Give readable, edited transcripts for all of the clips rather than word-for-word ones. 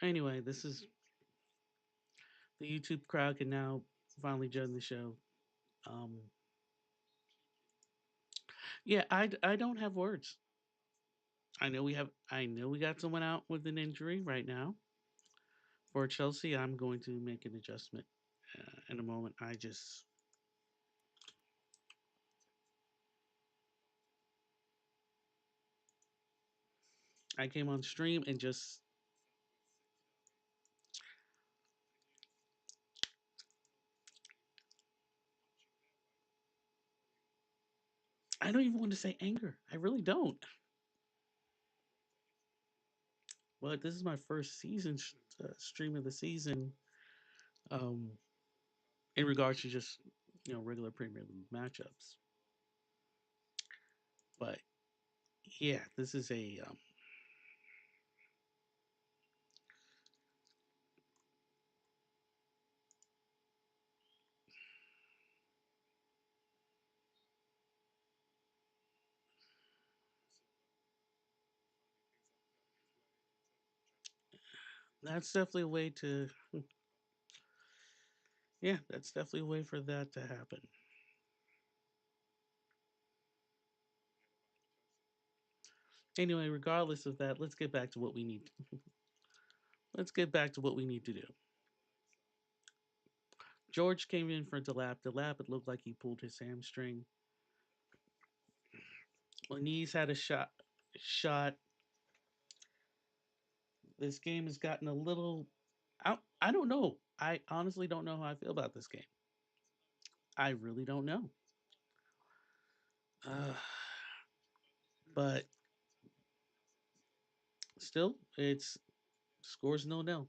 Anyway, this is the YouTube crowd can now finally judge the show. Um, yeah, I don't have words. I know we got someone out with an injury right now for Chelsea. I'm going to make an adjustment in a moment. I came on stream and just I don't even want to say anger. I really don't. But this is my first season stream of the season. Um, in regards to just regular Premier League matchups. But yeah, this is a that's definitely a way to yeah, that's definitely a way for that to happen. Anyway, regardless of that, let's get back to what we need. Let's get back to what we need to do. George came in for Delap. Delap, it looked like he pulled his hamstring. Lanise had a shot. This game has gotten a little. I don't know. I honestly don't know how I feel about this game. I really don't know. Uh, but still, it's scores 0-0.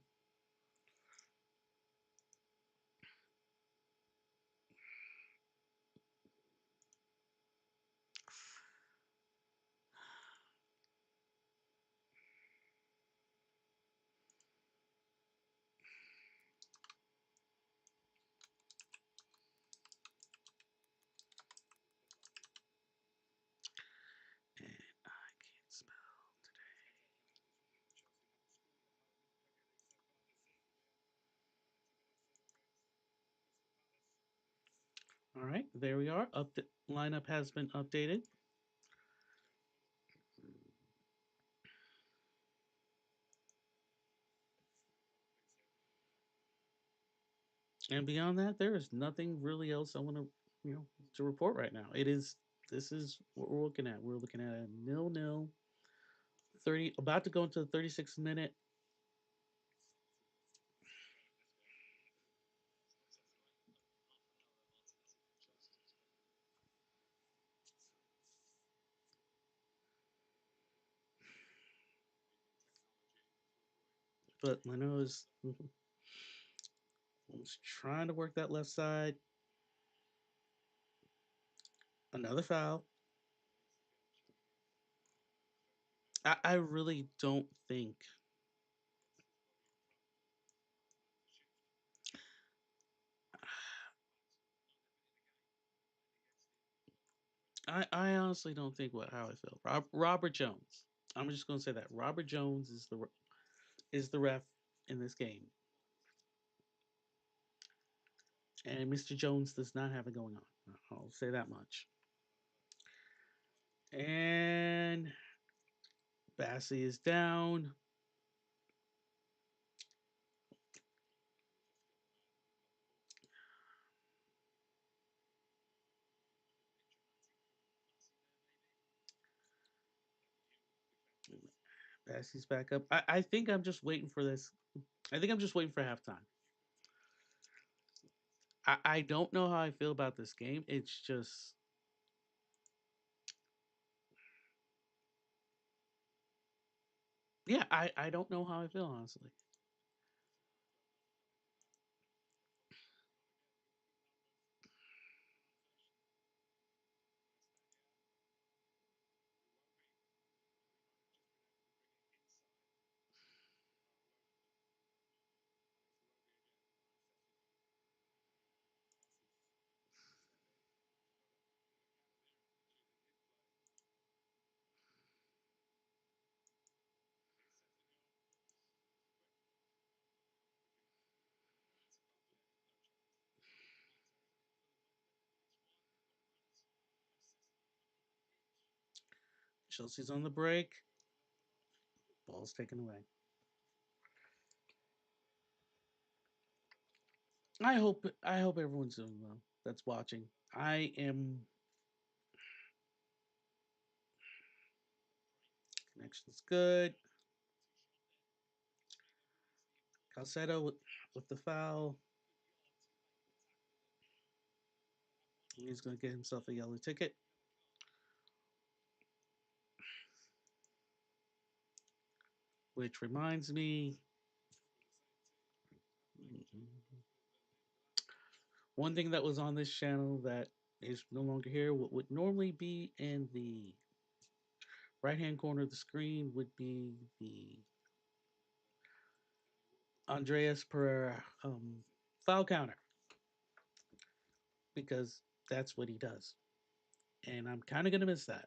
And I can't spell today. All right, there we are. Up the lineup has been updated. And beyond that, there is nothing really else I want to report right now. This is what we're looking at. We're looking at a 0-0, 30 about to go into the 36th minute. But Leno is was trying to work that left side. Another foul. I really don't think. I honestly don't think how I feel. Robert Jones. I'm just going to say that Robert Jones is the ref in this game, and Mr. Jones does not have it going on. I'll say that much. And Bassey is down. Bassey's back up. I think I'm just waiting for this. I think I'm just waiting for halftime. I don't know how I feel about this game. It's just yeah, I don't know how I feel honestly. Chelsea's on the break. Ball's taken away. I hope everyone's doing well that's watching. I am. Connection's good. Calcedo with the foul. He's going to get himself a yellow ticket. Which reminds me, one thing that was on this channel that is no longer here, what would normally be in the right hand corner of the screen would be the Andreas Pereira foul counter, because that's what he does. And I'm kind of going to miss that.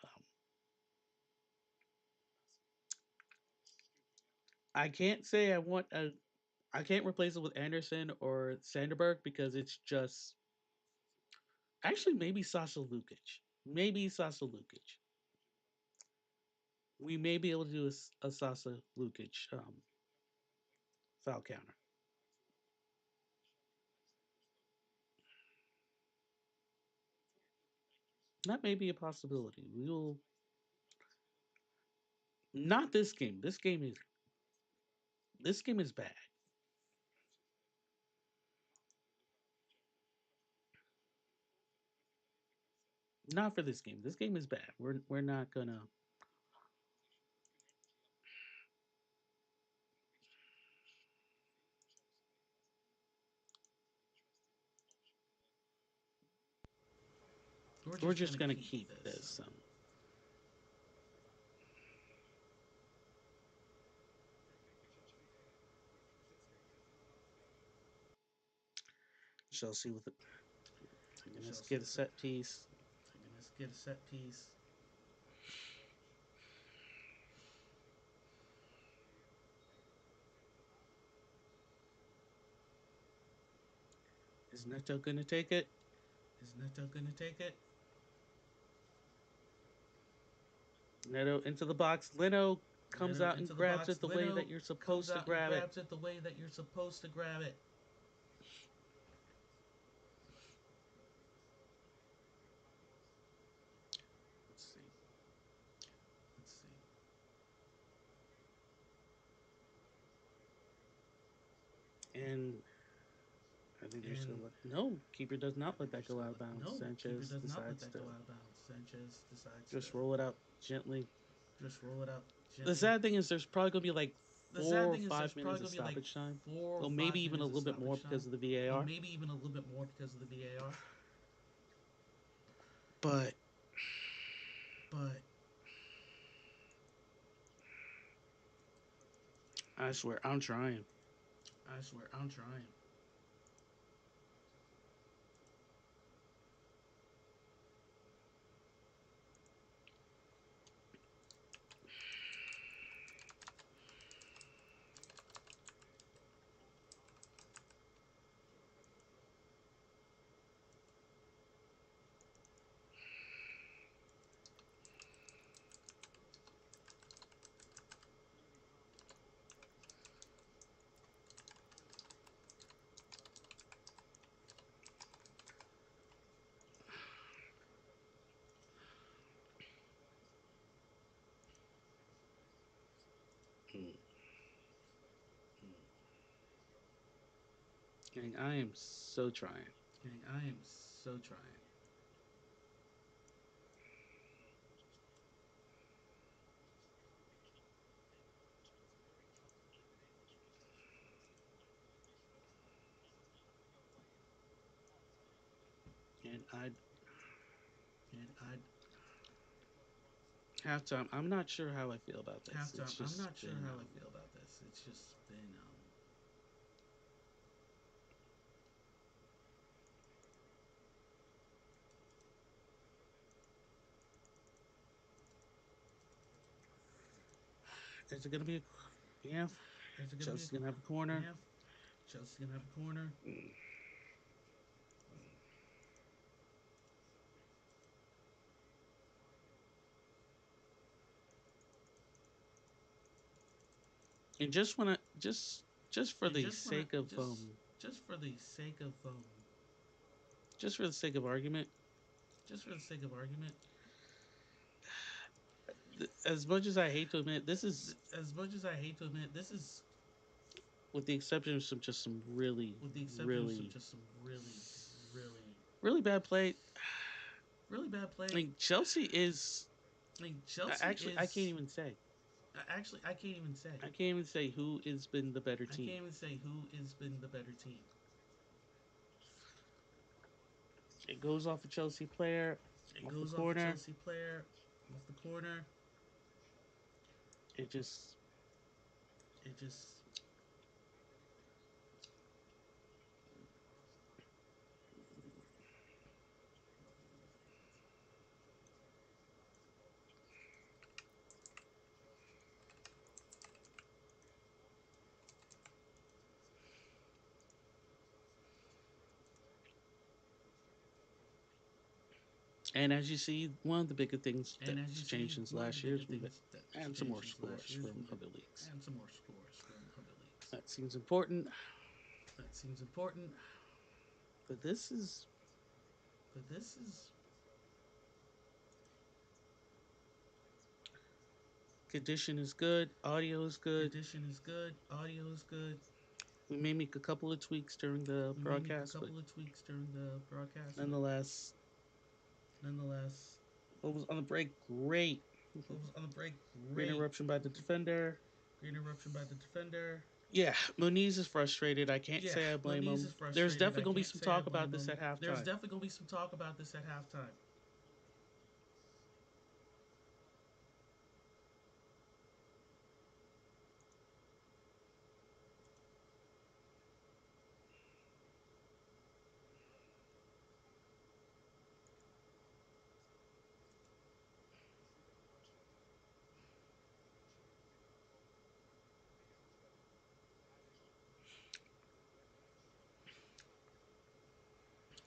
Um, I can't say I can't replace it with Anderson or Sanderberg because it's just actually maybe Sasha Lukic. Maybe Sasha Lukic. We may be able to do a Sasha Lukic foul counter. That may be a possibility. We will not this game. This game is bad. Not for this game. This game is bad. We're not gonna. We're just gonna keep this. Chelsea with it. They're gonna get a set piece. Get a set piece. Is Neto gonna take it? Is Neto going to take it? Neto into the box. Leno comes Neto out and into the grabs box. it the way that Leno you're comes supposed to out and grab it. grabs it the way that you're supposed to grab it. Let's see. Let's see. And I think they're just gonna And let. No, keeper does I not let think they're that just go going out to of let. bounds. No, keeper Sanchez does not let decides that go to out of bounds. Sanchez decides to just roll it out gently. just roll it out The gently. sad thing is, there's probably gonna be like The four sad or thing is, there's five probably minutes of going to be like stoppage time. 4 or Well, maybe 5 even a minutes of little bit more stoppage because time. of the Well, VAR. maybe even a little bit more because of the VAR. But But I swear, I'm trying. I swear, I'm trying. Mm. Gang, I am so trying. Gang, I am so trying. And I And I halftime. I'm not sure how I feel about this. halftime. It's I'm just not sure been how I feel about this. It's just been is it gonna be? Yeah, is it gonna be? Chelsea's gonna have a corner. Yeah, Chelsea's gonna have a corner. Mm. And just when I just for And the sake of just for the sake of just for the sake of argument, just for the sake of argument, as much as I hate to admit, this is, as much as I hate to admit, this is, with the exception of some really with the exception of really some really, really, really bad play. really bad I play. mean, Chelsea is I mean, Chelsea actually I can't is even say. actually I can't even say. I can't even say who has been the better I can't team. even say who has been the better team. It goes off a Chelsea player It off the goes off a corner. Chelsea player off the corner. It just It just and as you see, one of the bigger things and as you that's changed see, since one of the last year bigger is we've things that's and some more changed since last scores year is from we've other leagues. and some more scores from other leagues. That seems important, That seems important, but this is but this is condition is good, audio is good. condition is good, audio is good. We may make a couple of tweaks during the We may make a broadcast, but couple of tweaks during the broadcast, but nonetheless, nonetheless, what was on the break? Great. what was on the break? Great Great. interruption by the defender. Great interruption by the defender. Yeah, Moniz is frustrated. I can't Yeah, say I blame Moniz is him. There's frustrated. definitely I gonna be can't some say I talk about blame this him. at There's halftime. definitely gonna be some talk about this at halftime.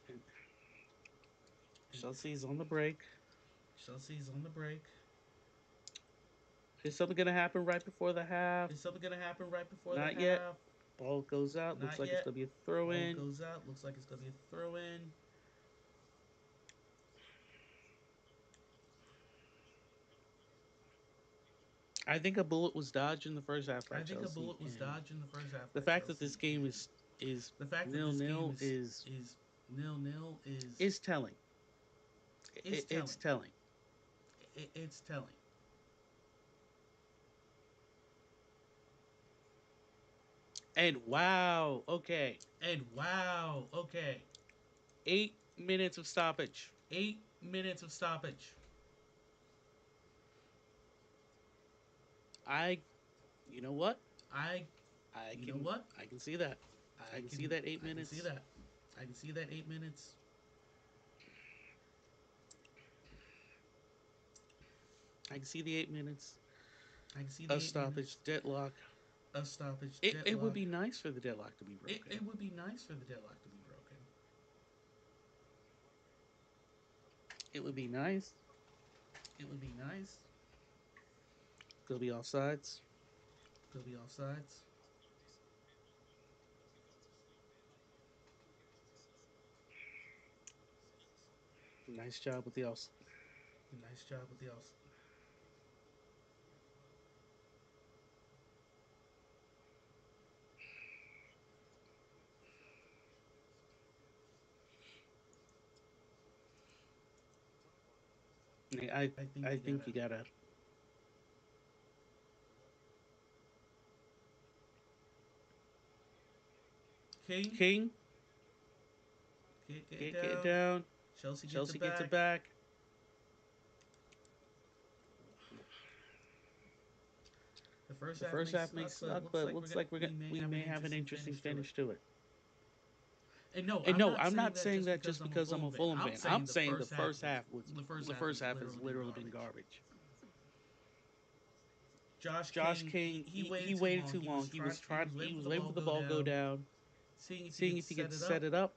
And And Chelsea's on the break. Chelsea's on the break. Is something gonna happen right before the half? Is something gonna happen right before the Not yet. half? Ball goes out. Looks Not like it's yet. gonna be a throw Ball in. goes out. Looks like it's gonna be a throw in. I think a bullet was dodged in the first half by I think a Chelsea, bullet was and dodged in the first half the by fact that this Chelsea, game and is the fact that nil this game nil is nil nil is telling. is It's telling. telling. It's telling. And wow, okay, And wow, okay, 8 minutes of stoppage. 8 minutes of stoppage. I, you know what? I, I you know can what? I can see that. I can see that eight I can see minutes. that. I can see that 8 minutes. I can see the 8 minutes I can see the of eight stoppage minutes deadlock. of stoppage It would deadlock. be nice for the deadlock to be broken. It would be nice for the deadlock to be broken. It would be nice. It would be nice. There'll be offsides. There'll be offsides. Nice job with the off. Nice job with the off. I I think I you think gotta you gotta King King get it get it down. down. Chelsea gets it Chelsea gets it back. back. The first The half first makes half suck, makes but suck, looks but like looks like may we have an may have an interesting interesting finish to it. finish to it. And And I'm no, not I'm saying not that saying just that because just I'm a because I'm Fulham a fan. Fulham I'm fan. saying I'm saying the first the half first has half has literally been literally been garbage. garbage. Josh Josh King, King, he he waited too waited long. too long. He was He waiting for was the waiting ball for the go ball go down, down, seeing if he seeing could if he set could it set up. it up.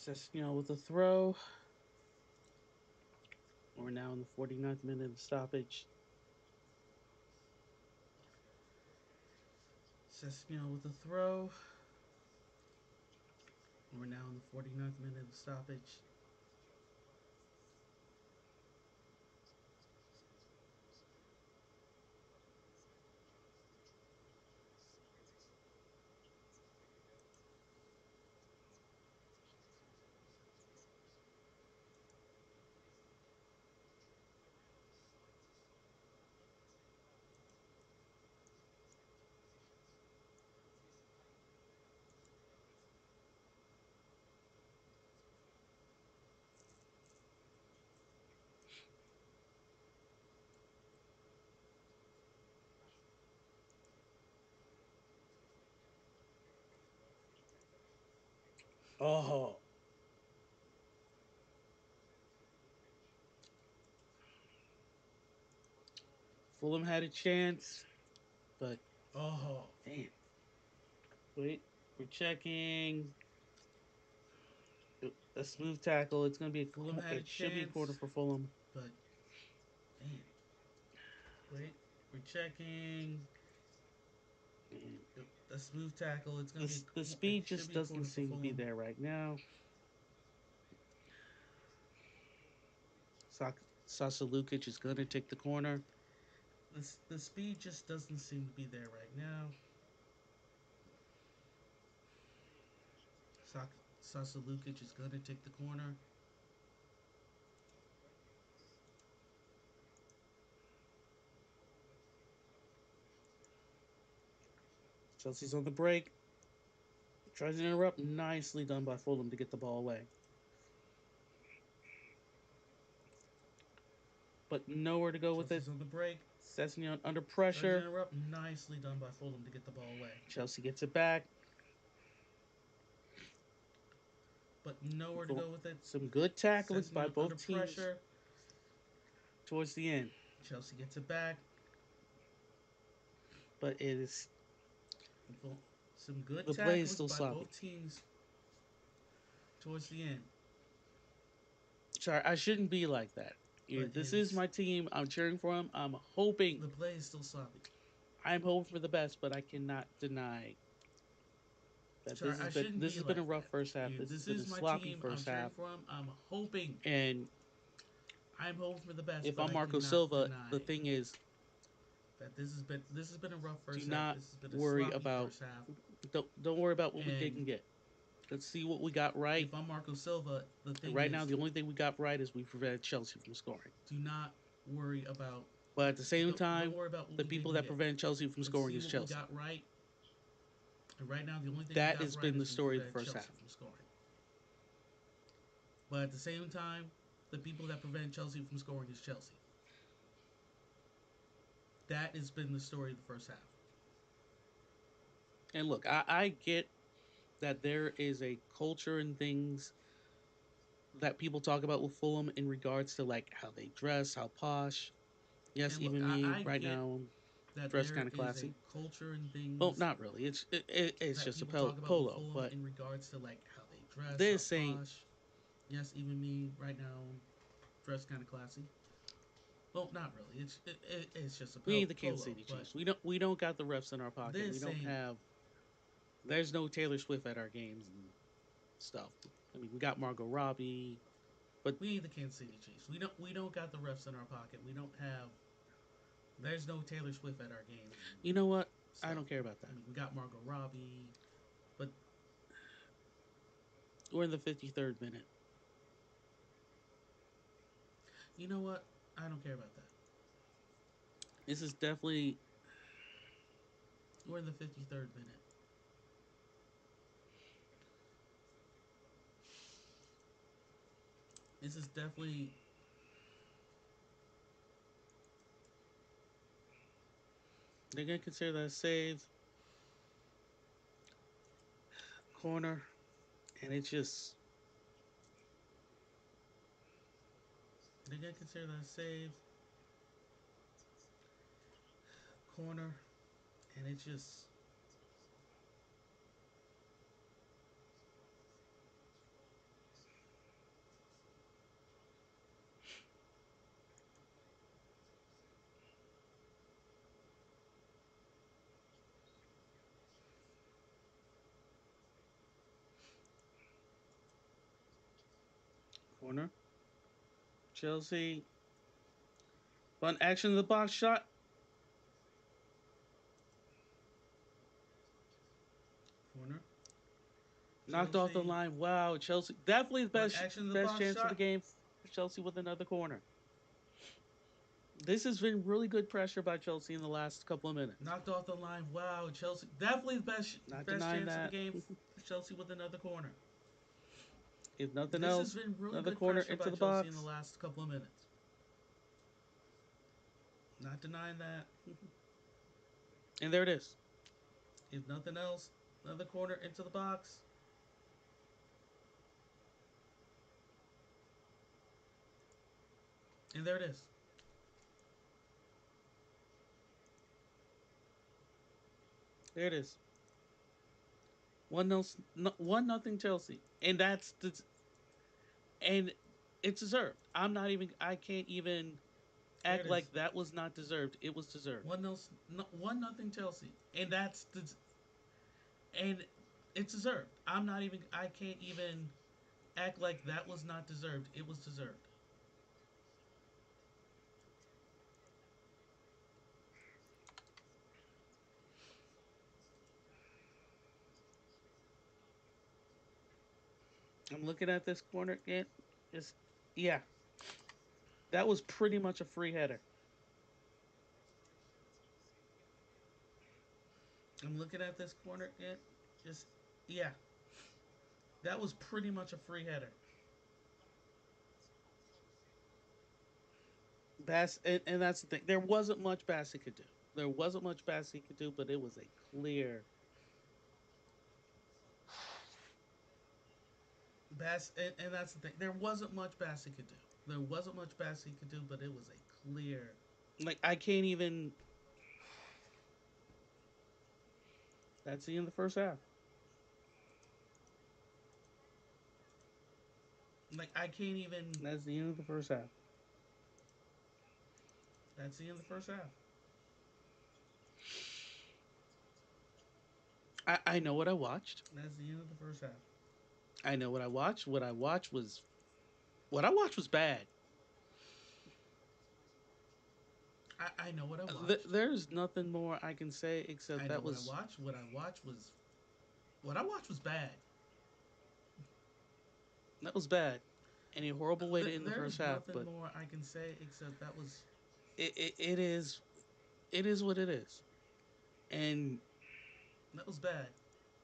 Sessignon with a throw. We're now in the 49th minute of stoppage. Sessignon with a throw. We're now in the 49th minute of stoppage. Oh, Fulham had a chance, but Oh, damn. Wait, we're checking. A smooth tackle. It's going to be Fulham had a it should be a quarter chance, for Fulham. but damn. Wait, we're checking. And A smooth tackle. It's gonna be. the It speed should just be a doesn't quarter for seem to be Fulham. there right now. Sasa Lukic is going to take the corner. The speed just doesn't seem to be there right now. Sasa Lukic is gonna take the corner. Chelsea's on the break. Tries to interrupt. Nicely done by Fulham to get the ball away. But nowhere to go with it. Chelsea's on the break. Sessignon under Tries to pressure. interrupt. Nicely done by Fulham to get the ball away. Chelsea gets it back. But nowhere to go with it. Some good tackling by Sessignon under both teams pressure. towards the end. Chelsea gets it back. But it is Some good the play is tackling still by sloppy. both teams towards the end. Sorry, I shouldn't be like that. But it This is is my team. I'm cheering for them. I'm hoping. the play is still sloppy. I'm hoping for the best, but I cannot deny that Sorry, I shouldn't this be has been a like rough that. first half. This has This been a is my sloppy team. I'm first cheering half. for them. I'm hoping. And I'm hoping for the best, if but I'm I Marco cannot Silva, the deny thing is, that this has been a rough do first half. not This has been a worry sloppy about first half. don't worry about what we And didn't get. Let's see what we got right. if I'm Marco Silva, the And thing right now, is, the only thing we got right is we prevented Chelsea from scoring. do not worry about. But at the same Don't time, worry about what the we people didn't that get. prevent Chelsea from Let's scoring see is what we Chelsea. got right. And right now, the only thing we That got has right been the is we story of the prevent first Chelsea half. from scoring. But at the same time, the people that prevent Chelsea from scoring is Chelsea. That has been the story of the first half. And look, I get that there is a culture and things that people talk about with Fulham in regards to like how they dress, how posh. Yes, And look, even me I right get now that dress there kind of is a classy. culture and Well, things not really. It's that just a people talk about with polo. Fulham But in regards to like how they dress, how this ain't posh. Yes, even me right now, dress kind of classy. Well, not really. It's just a we ain't the Kansas polo, City but Chiefs. We don't got the refs in our pocket. We this don't ain't. have. There's no Taylor Swift at our games and stuff. I mean, we got Margot Robbie, but We ain't the Kansas City Chiefs. We don't got the refs in our pocket. We don't have. There's no Taylor Swift at our games and you know what? I stuff. don't care about I that. mean, we got Margot Robbie, but We're in the 53rd minute. you know what? I don't care about that. This is definitely We're in the 53rd minute. This is definitely. they're gonna consider that a save corner, and it's just They're gonna consider that a save corner, and it's just. Corner. Chelsea. Fun action in the box shot. Corner. Knocked off the Chelsea. line. Wow, Chelsea definitely the Fun best action in the best box chance of the shot. game. Chelsea with another corner. This has been really good pressure by Chelsea in the last couple of minutes. Knocked off the line. Wow, Chelsea. Definitely the Not best denying chance of the that. game. Chelsea with another corner. If nothing This has else, been really another good corner pressure into by the Chelsea in the box. last couple of minutes. Not denying that. And there it is. If nothing else, another corner into the box. And there it is. There it is. 1-0, 1-0 Chelsea. And it's deserved. I can't even There act it like is. that was not deserved. It was deserved. 1-0, 1-0 Chelsea. And it's deserved. I can't even act like that was not deserved. It was deserved. I'm looking at this corner again. It's yeah, that was pretty much a free header. I'm looking at this corner again. Just yeah, that was pretty much a free header. And that's the thing. There wasn't much Bassey could do. There wasn't much Bassey could do, but it was a clear. And that's the thing. There wasn't much Bassey could do. There wasn't much Bassey could do, but it was a clear. Like I can't even. That's the end of the first half. Like I can't even. That's the end of the first half. That's the end of the first half. I know what I watched. That's the end of the first half. I know what I watched. What I watched was bad. I know what I watched. There's nothing more I can say except I know what I watched. What I watched was bad. that was bad, and a horrible way to end the first There's half. nothing But more I can say except that was it is what it is, and that was bad.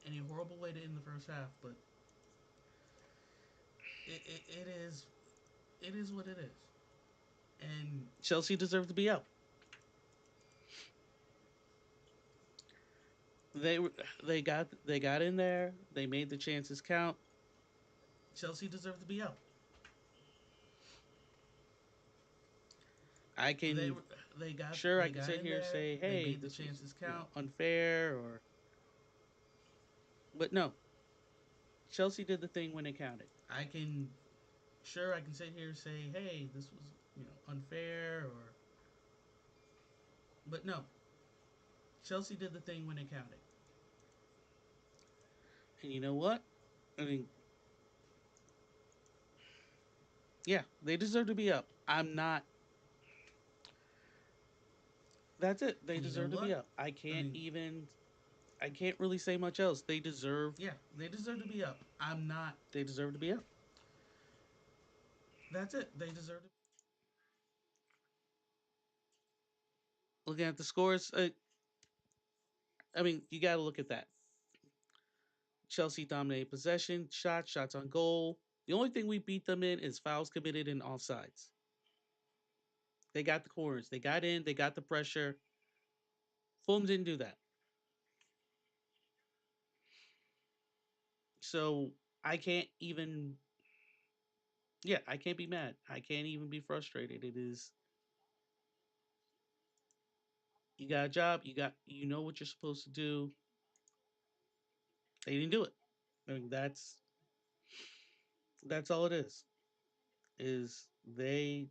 And a horrible way to end the first half, but it is what it is. And Chelsea deserved to be out. They were they got in there. They made the chances count. Chelsea deserved to be out. I They can were they got sure I they can got sit in here and there. say, They hey, made the this was chances count. unfair or but no, Chelsea did the thing when it counted. I can I can sit here and say, hey, this was unfair or but no, Chelsea did the thing when it counted. And you know what? I mean, yeah, they deserve to be up. I'm not. That's it. They And you know deserve to be what? up. I I can't mean, even. I can't really say much else. They deserve. yeah, they deserve to be up. I'm not. They deserve to be up. That's it. They deserve to. Looking at the scores, I mean, you got to look at that. Chelsea dominated possession, shots on goal. The only thing we beat them in is fouls committed and offsides. They got the corners. They got in. They got the pressure. Fulham didn't do that. So I can't even. Yeah, I can't be mad. I can't even be frustrated. It is. You got a job. You know what you're supposed to do. They didn't do it. I mean, that's all it is. Is they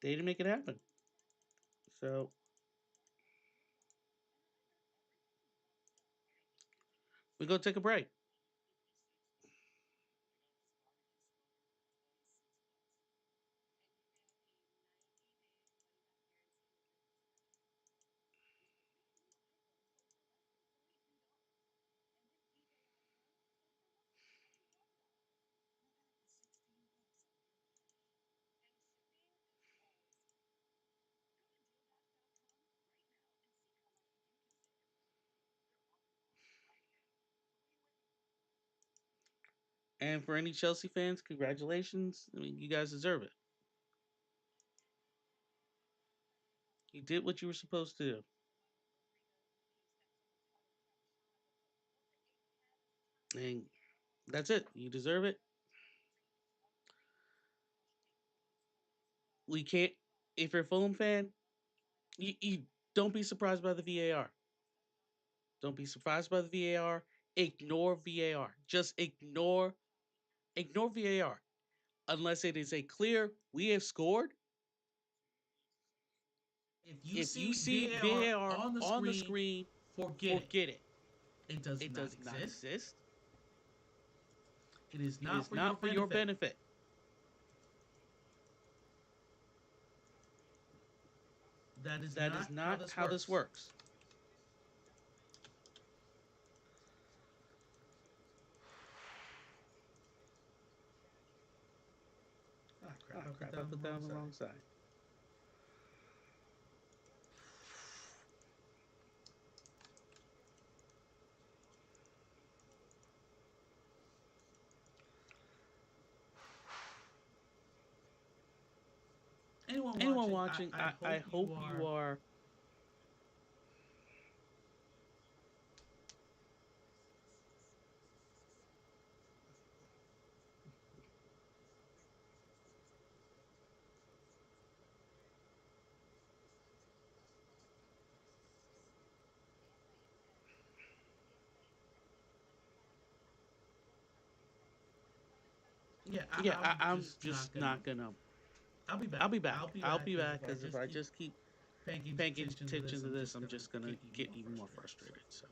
didn't make it happen. So we go take a break. And for any Chelsea fans, congratulations. I mean, you guys deserve it. You did what you were supposed to do. And that's it. You deserve it. We can't, if you're a Fulham fan, you don't be surprised by the VAR. Don't be surprised by the VAR. Ignore VAR. Just ignore VAR. Unless it is a clear, we have scored. If you If you see see VAR VAR on the on the screen, screen, forget it. forget it. It does It not does not exist. exist. It is It not is for your not for your benefit. benefit. That is That is not how not this how this works. works. Ah, crap! Ah, I put crap. that I on the put that wrong on the side. wrong side. Anyone Anyone watching, watching, I I hope you hope you are. are. Yeah, Yeah, I'm I'm just not just gonna. not gonna. I'll be I'll back. be I'll back. be I'll back be because back if I because if just I keep just keep paying paying attention to this, attention to I'm this, just I'm gonna just gonna get even get more even more frustrated. So. frustrated. So.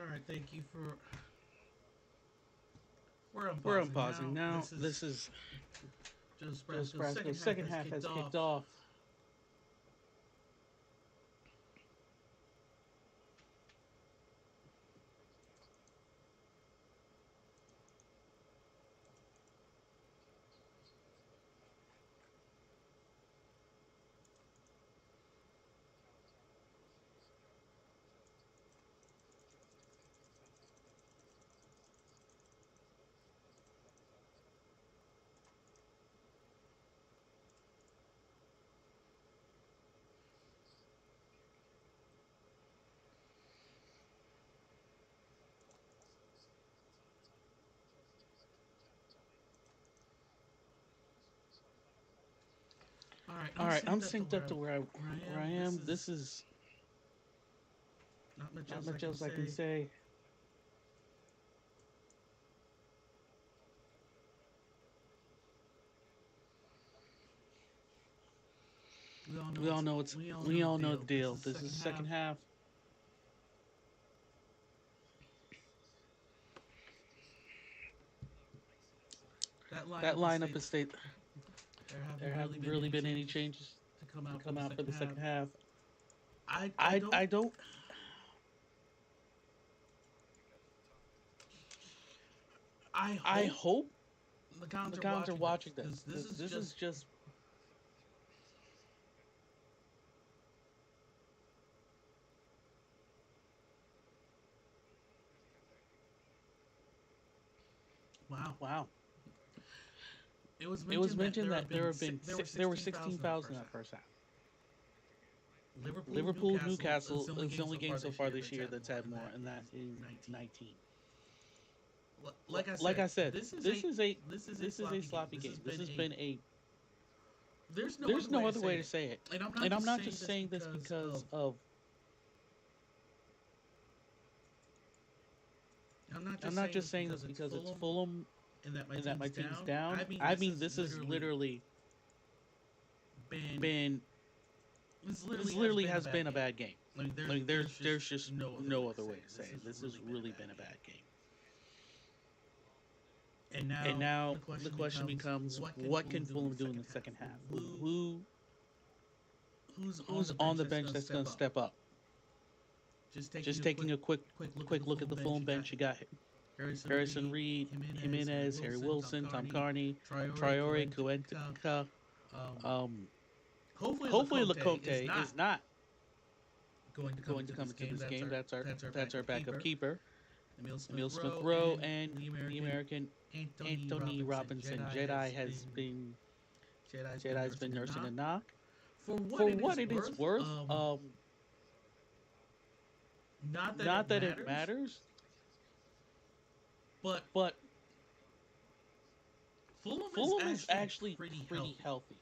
All right, thank you for. We're We're unpausing unpausing now. now. This is This is Joe Joe Sprasco's second Sprasco's half second has half kicked has kicked off. off. All right, All I'm right, I'm synced up to synced up to where I where I am. This am. This is is not much not else I much can else I can say. say. We all know We all it's know it's we all we know the all know the deal. This deal. is This is second the half. second half. That That lineup has lineup stayed. has stayed. There haven't There really haven't been really any been any changes changes to come to out for come the out for second the half. second half. I I don't I don't I I hope hope the Cons the are cons are watching this watching because this this because is this is just just wow. wow. It was It was mentioned that mentioned that there were there were 16,000 sixteen in that thousand first in half. that first half. Liverpool Liverpool Newcastle is Newcastle the only is the game only so game far so this far year this year that's had and more, that and that is is 19. 19. Like I Like said, I said, this is a this is a sloppy game. sloppy game. This has been a There's no there's other way no to other say way to it. say it. And I'm not And I'm just not saying just this saying this because because of of I'm not I'm just not saying just this saying this because it's because it's Fulham Fulham and that my and that my team's team's down. down. I mean I this mean, is this has literally literally been been this this literally has literally been a has bad been a game. bad game. I mean Like there's there's just no other way no to other say way it. to say This it. has This has really been a really bad been a game. bad game. And And now now the the question question becomes becomes, what can what Fulham can do in the Fulham do in second the half? second half? Who's on Who's the on bench the that's bench going to that's going step to up? step up? Just taking Just a taking a quick look at the quick look Fulham at the bench. Fulham You got bench. You got Harrison Harrison Reed, Reed, Harry Jimenez, Harry Wilson, Tom Carney, Carney, Traore, Traore, Coentica. Kuentica. Um, Um, hopefully, Hopefully Lacote is Lacote not is not going to come going to into come this into game. this game. That's our That's our backup backup keeper. keeper, Emil Smith Emil Smith Rowe Rowe, and and the the American American Anthony Anthony Robinson. Robinson. Jedi's been Jedi's been nursing a nursing a knock. knock. For what For it what is it is worth, worth, not that not it that it matters, matters, but but Fulham is Fulham is actually actually pretty pretty healthy, healthy,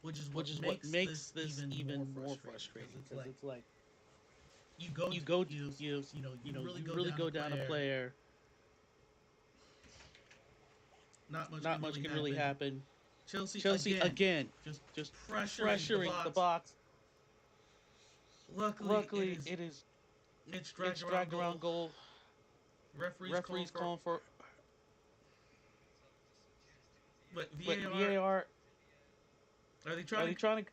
which is which what is what makes makes this this even more even more frustrating because frustrating. it's Because like it's like you go you to go you you know you you know really you go really down a go down a player, player, not much not can much really can really happen. happen. Chelsea Chelsea again, again, just just pressuring the pressuring the box. box. Luckily, Luckily, it is it's dragged it's around dragged goal. around goal. Referees calling Referees for, calling for, but but VAR. VAR, Are they are trying they to? trying to?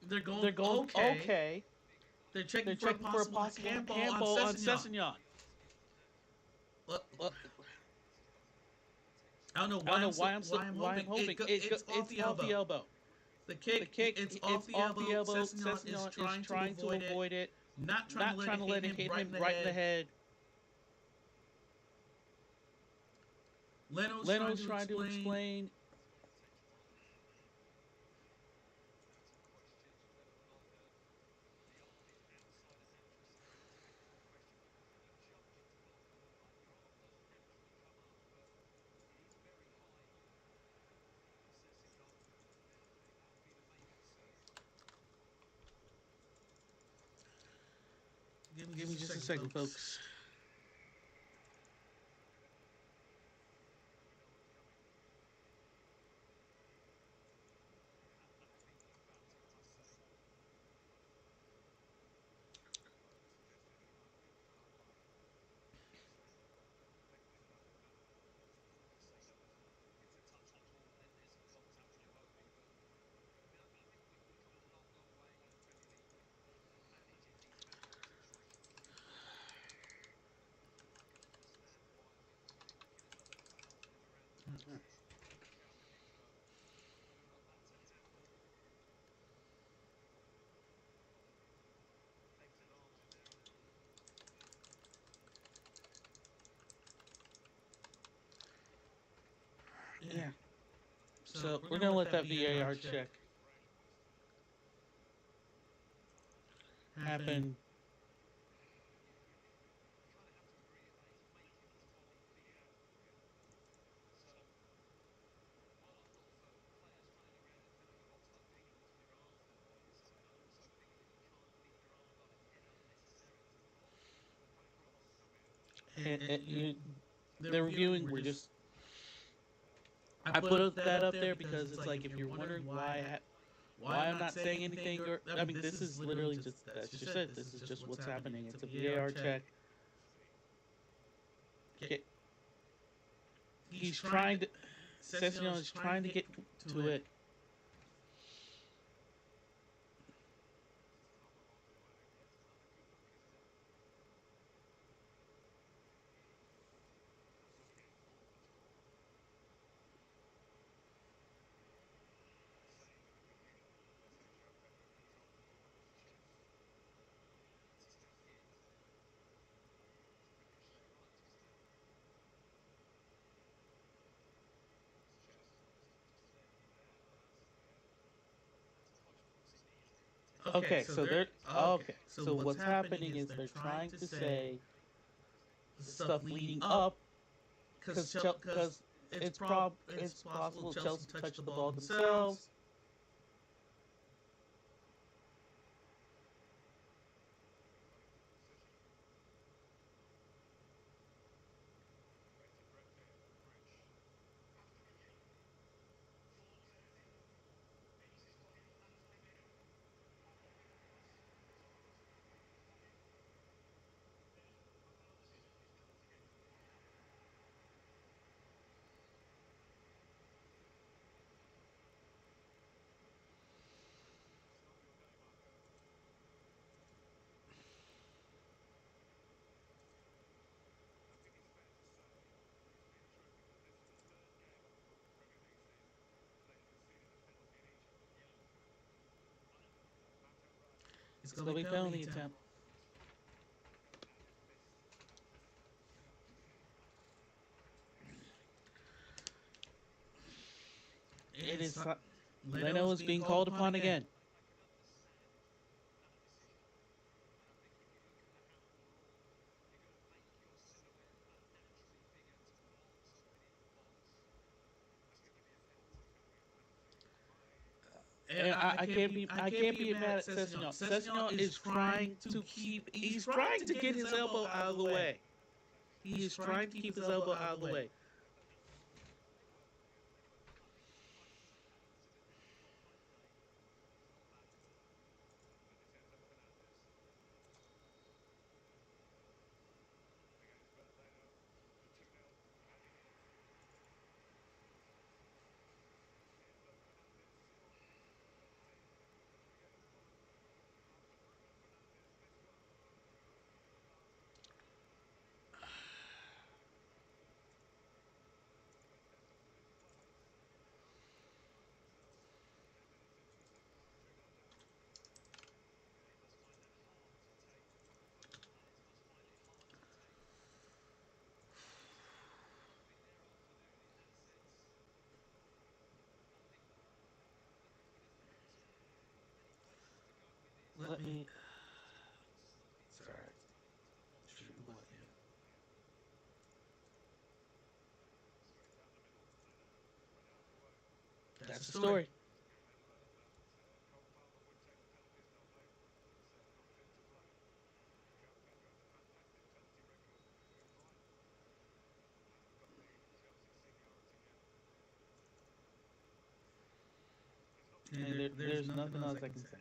They're going They're going okay. okay. They're They're checking for a checking for a possible possible handball on handball on Sessegnon. Sessegnon. Look, Uh, I don't know I don't know why I'm why I'm hoping hoping it's off it's the off the elbow. elbow. The The kick kick, it's off it's the off the elbow. elbow. Sessegnon is Sessegnon is trying to trying to avoid it, avoid it, not trying to not let trying it to hit let it him hit right in him the right in the head. head. Leno's trying Leno's to trying to explain, explain, give me give just me a just a second, second, folks. folks. Yeah. Yeah. So So we're we're gonna gonna let let that that VAR VAR check check happen. happen. And, And, and and you, you, the they're reviewing, reviewing. we're We're just just. I I put that that up up there there because because it's it's like like if if you're you're wondering wondering why why I'm I'm not not saying saying anything, anything, or or I I mean mean, this this is is literally literally just just that's that's just just it. it. This This is is just just what's what's happening. happening. It's a It's a VAR VAR check. check. Okay. Okay, He's he's trying to trying to. Sessignon Sessignon is is trying to trying to get get to to it. it. Okay, Okay, so so they're they're okay. okay. So So what's what's happening happening is is they're they're trying trying to to say say the the stuff stuff leading leading up up because because it's it's possible possible Chelsea Chelsea touched the touched the ball ball themselves. themselves. It's It's gonna be gonna be penalty penalty attempt. attempt. And It it's is Leno Leno is is being being called called upon upon again. again. And And I I can't can't be be mad mad at at Sessignon. Sessignon. Sessignon Sessignon is is trying trying to to keep. keep. He's He's trying trying to to get get his his elbow elbow out out of of the the way. way. He is He's trying to trying to keep keep his his elbow elbow out of out the of the way. way. Let Let me. me. Sorry, Sorry, shooting blood. Yeah. That's the that's the story. story. And And there's there's nothing nothing else I else I can can say. say.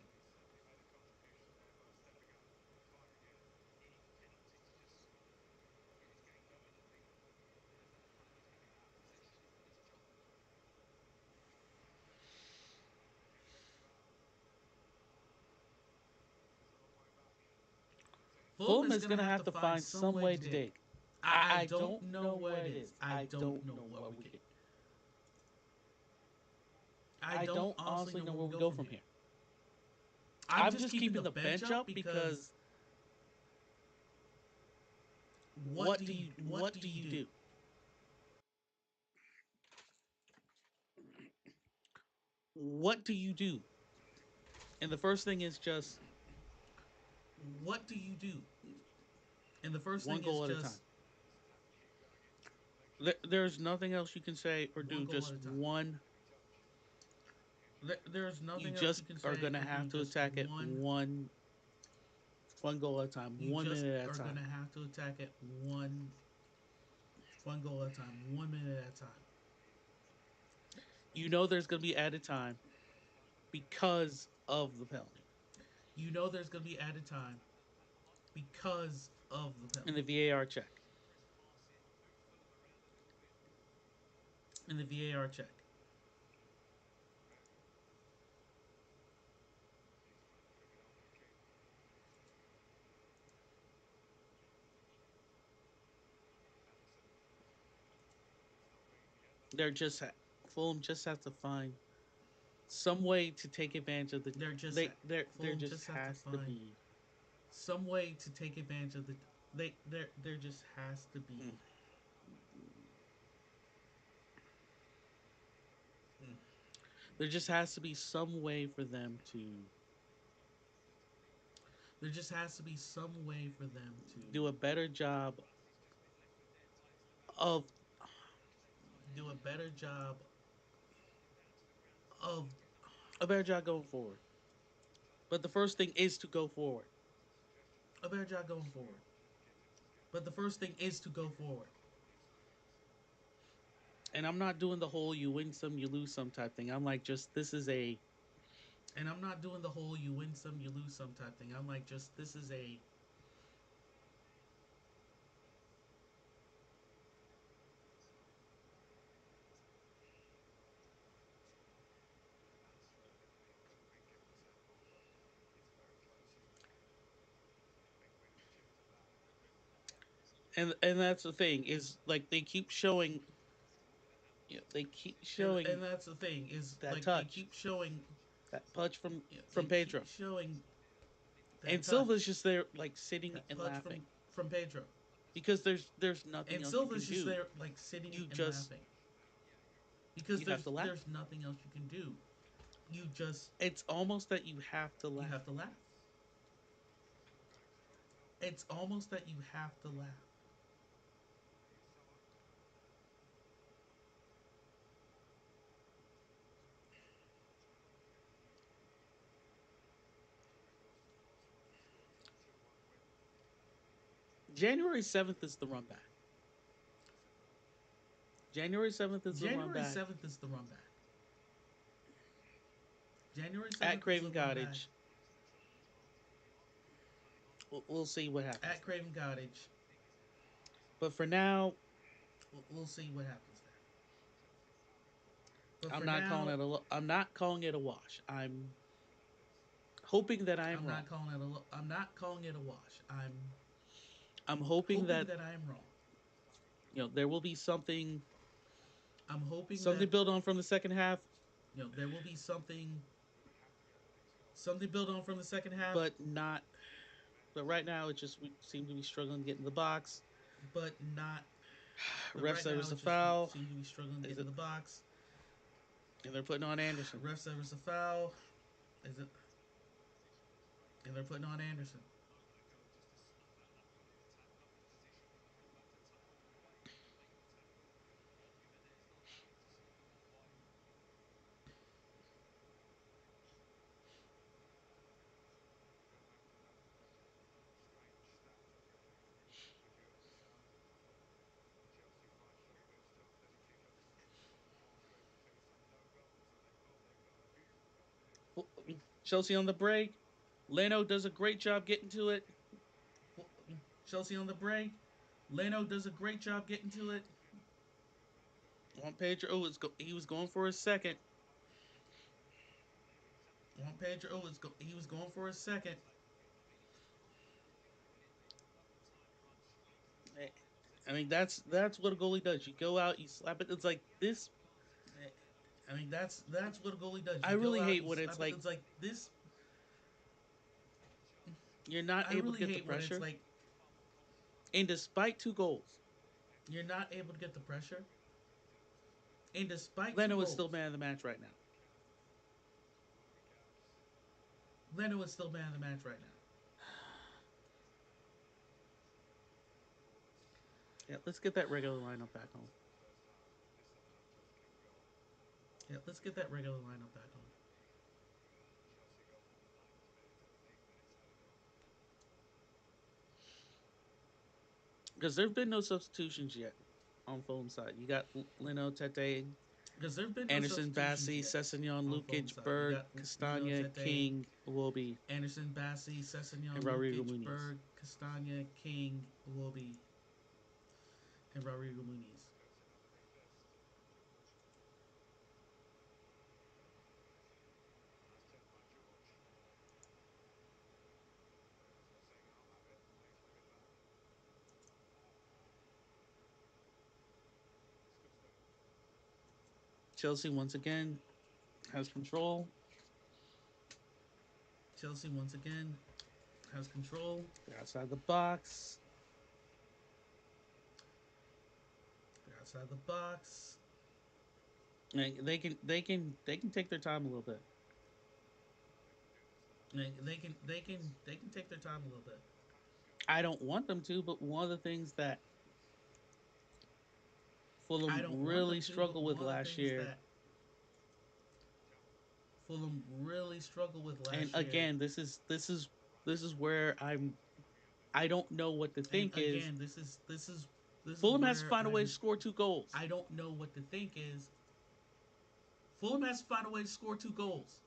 Fulham Fulham is is gonna gonna have to have to find find some some way way to to dig. dig. I I don't don't know know where where it it is. is. I I don't don't know know what what we we could. could. I I don't don't honestly honestly know know where where we we go go from from here. here. I'm I'm just just keeping keeping the the bench bench up up because because what do you do? do? What do you do? And the first thing is just What do you do? And the first one thing is goal at a time. just There's nothing else you can say or one do. goal at Just a time. one. There's You nothing else you just can are say gonna or do. have to Just attack it one goal at a time, you 1 minute just at a are time. gonna have to attack it one goal at a time, 1 minute at a time. You know there's gonna be added time because of the penalty You know there's gonna be added time because of the and penalty the VAR check. and the VAR check. They're just Fulham just have to find some way to take advantage of the They're just there Fulham just just have to has to find be some way to take advantage of the there just has to be mm, there just has to be some way for them to there just has to be some way for them to do a better job of do a better job of a better job going forward. But the first thing is to go forward. a better job going forward. But the first thing is to go forward. And I'm not doing the whole you win some, you lose some type thing. I'm like just this is a And I'm not doing the whole you win some, you lose some type thing. I'm like just this is a and that's the thing is like they keep showing they keep showing and that's the thing is that like they touch, keep showing that punch they from keep Pedro. showing that And Silva's touch, just there like sitting that and punch laughing from Pedro. because there's nothing And else you can Silva's just do. there like sitting You and just laughing because you have to laugh. there's nothing else you can do. You just It's almost that you have to you laugh. have to laugh. It's almost that you have to laugh. January 7th is the run back. January 7th is the run January back 7th is the run back. January at 7th is the Craven run back Cottage. We'll see what happens at there. Craven Cottage. But for now, We'll see what happens there. But I'm for not calling now, it I'm not calling it a wash. I'm hoping that I am wrong. I'm not calling it a wash. I'm I'm hoping hoping that that I'm wrong. there will be I'm hoping something that built on from the second half, there will be something built on from the second half, but not. But right now, it just we seem to be struggling to get in the box. but not. But Ref right said it now, was it a just foul. seems to be struggling to Is get in it? the box. And they're putting on Anderson. Ref said it's a foul. Is it? And they're putting on Anderson. Chelsea on the break. Leno does a great job getting to it. Chelsea on the break. Leno does a great job getting to it. On Pedro, he was going for his second. Juan Pedro, he was going for a second. I mean, that's what a goalie does. You go out, you slap it. It's like this. I mean, that's what a goalie does. I You go really out, hate you when it's slap it. like It's like this. you're not I able to really get the hate when it's pressure, like and despite 2 goals, you're not able to get the pressure, and despite two Leno is still goals, man of the match right now. Leno is still man of the match right now. Yeah, let's get that regular lineup back home. Yeah, let's get that regular lineup back on. Because there have been no substitutions yet on Fulham's side. You got Leno, Tete, Because there have been no Anderson, substitutions Bassi, yet Sessignon, on Fulham Lukic, side. You Berg, got Leno, Castagna, Tete, King, Iwobi, Anderson, Bassi, and Sessegnon, Rodrigo Lukic, Muniz. Berg, Castagna, King, Iwobi, and Rodrigo Muniz. Chelsea once again has control. Chelsea once again has control. They're outside the box. They're outside the box. And they can take their time a little bit. They can take their time a little bit. I don't want them to, but one of the things that I Fulham don't want really them to, but struggled with one of the last things year, that Fulham really struggled with and last year, again, this is where I don't know what to and think is again, this is Fulham has to where find a way to score 2 goals. I don't know what to think is Fulham has to find a way to score 2 goals.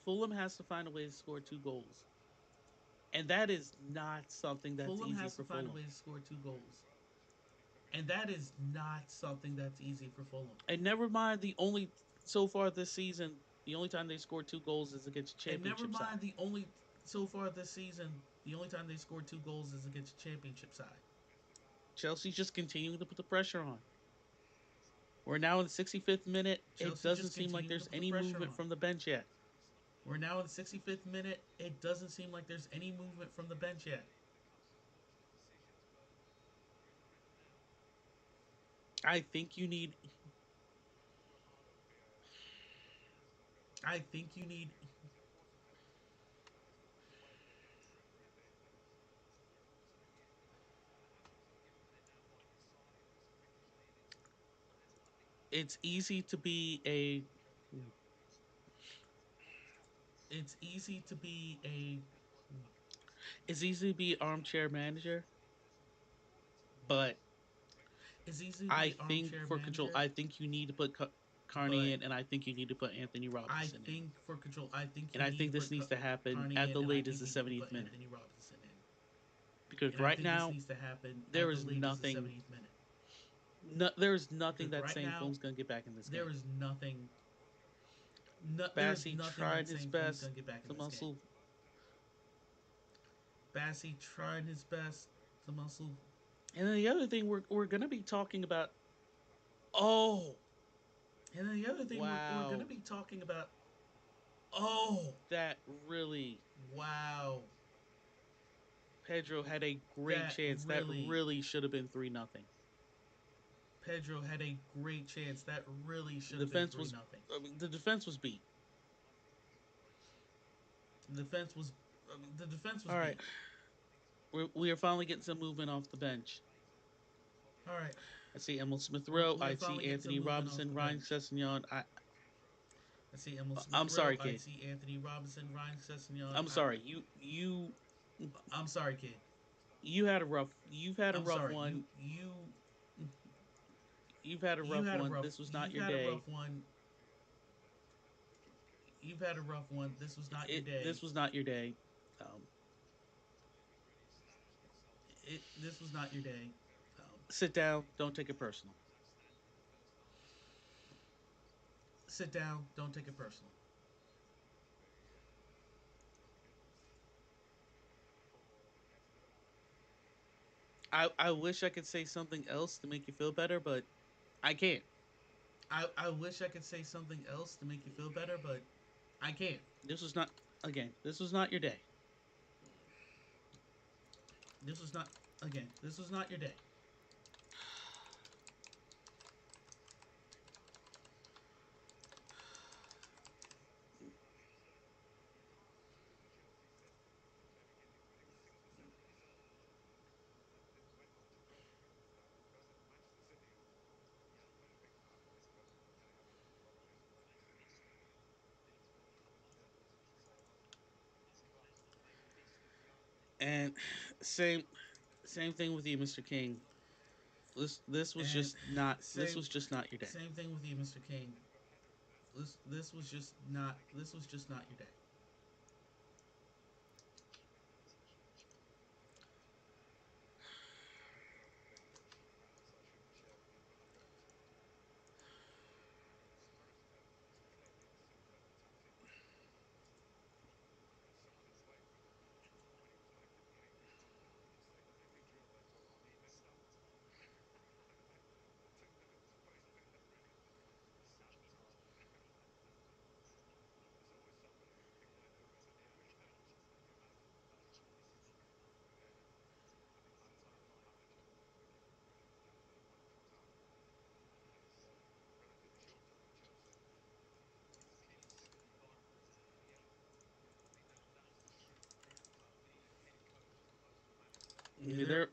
Fulham has to find a way to score 2 goals. And that is not something that's Fulham easy has to for find a Fulham. way to score 2 goals, and that is not something that's easy for Fulham. And never mind the only so far this season, the only time they scored 2 goals is against And never championship mind side. the only so far this season, the only time they scored 2 goals is against the championship side. Chelsea's just continuing to put the pressure on. We're now in the 65th minute. It Chelsea doesn't just seem like continuing to there's put the any pressure movement on. from the bench yet. We're now in the 65th minute. It doesn't seem like there's any movement from the bench yet. I think you need I think you need it's easy to be a it's easy to be a it's easy to be armchair manager, but it's easy to I be think armchair for control, manager, I think you need to put Carney but in, and I think you need to put Anthony I Robinson in, think for control, I think and you I need to think this put needs to happen Carney at in, the and I latest think the you need to 70th put minute, Anthony Robinson in, because and I right think this now needs to happen there at the is latest the nothing, 70th minute. there's nothing Because that right saying now Fulham's going to get back in this there game. is nothing, there is Bassi nothing tried that's his saying Fulham's best gonna get back in to this game. muscle, Bassi tried his best to muscle, and then the other thing we're going to be talking about. Oh and then the other thing we're gonna wow, be talking about. Oh that really wow, Pedro had a great that chance. That really really should have been 3-0. Pedro had a great chance. That really The should have been defense three was, nothing. I mean, the defense was beat. The defense was the defense was All right, beat. we are finally getting some movement off the bench. All right, I see Emil Smith we're Rowe. we're I see finally getting some Anthony movement off Robinson, the Ryan bench. Sessegnon. I see Emil I'm Smith Rowe. sorry, I kid. see Anthony Robinson, Ryan Sessegnon. I'm sorry. I'm sorry, kid. you've had a I'm rough sorry. one. You've had a You rough had a one. rough This was not you've your had a day. rough one. You've had a rough one. This was not your day. This was not your day. Um, This was not your day. Sit down. Don't take it personal. sit down. Don't take it personal. I wish I could say something else to make you feel better, but I can't. I wish I could say something else to make you feel better, but I can't. This was not again. This was not your day. This was not again. This was not your day. And same same thing with you, Mr. King. This was And just not this same was just not your day. same thing with you, Mr. King. This was just not your day. Yeah, There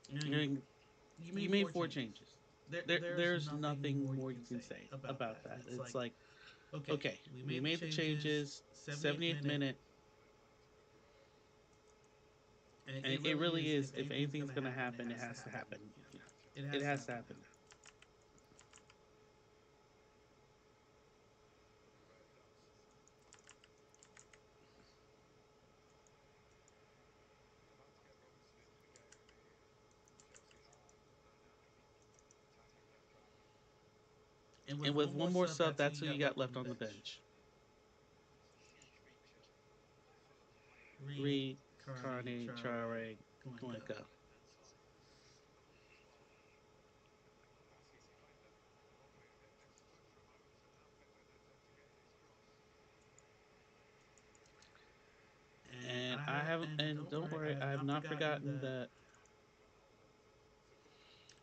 you know, you you you made made four four changes. changes. There's There's nothing nothing more you more can you can say say about about that. that. It's It's like, like okay, okay, we we made the made the changes. changes. 78th 70th minute, minute, and and it it really really is. is. If If anything's anything's gonna gonna happen, it happen, it has to has to happen. happen. You know, It it has to has to happen now. happen. And with And one with more one more sub, sub, that's who that's you who you got got left on left the on the bench. bench. Reincarnate Chare Reincarnate Glencoe. Glenka. And I haven't, And and don't don't worry, I worry, have I have not not forgotten forgotten that that.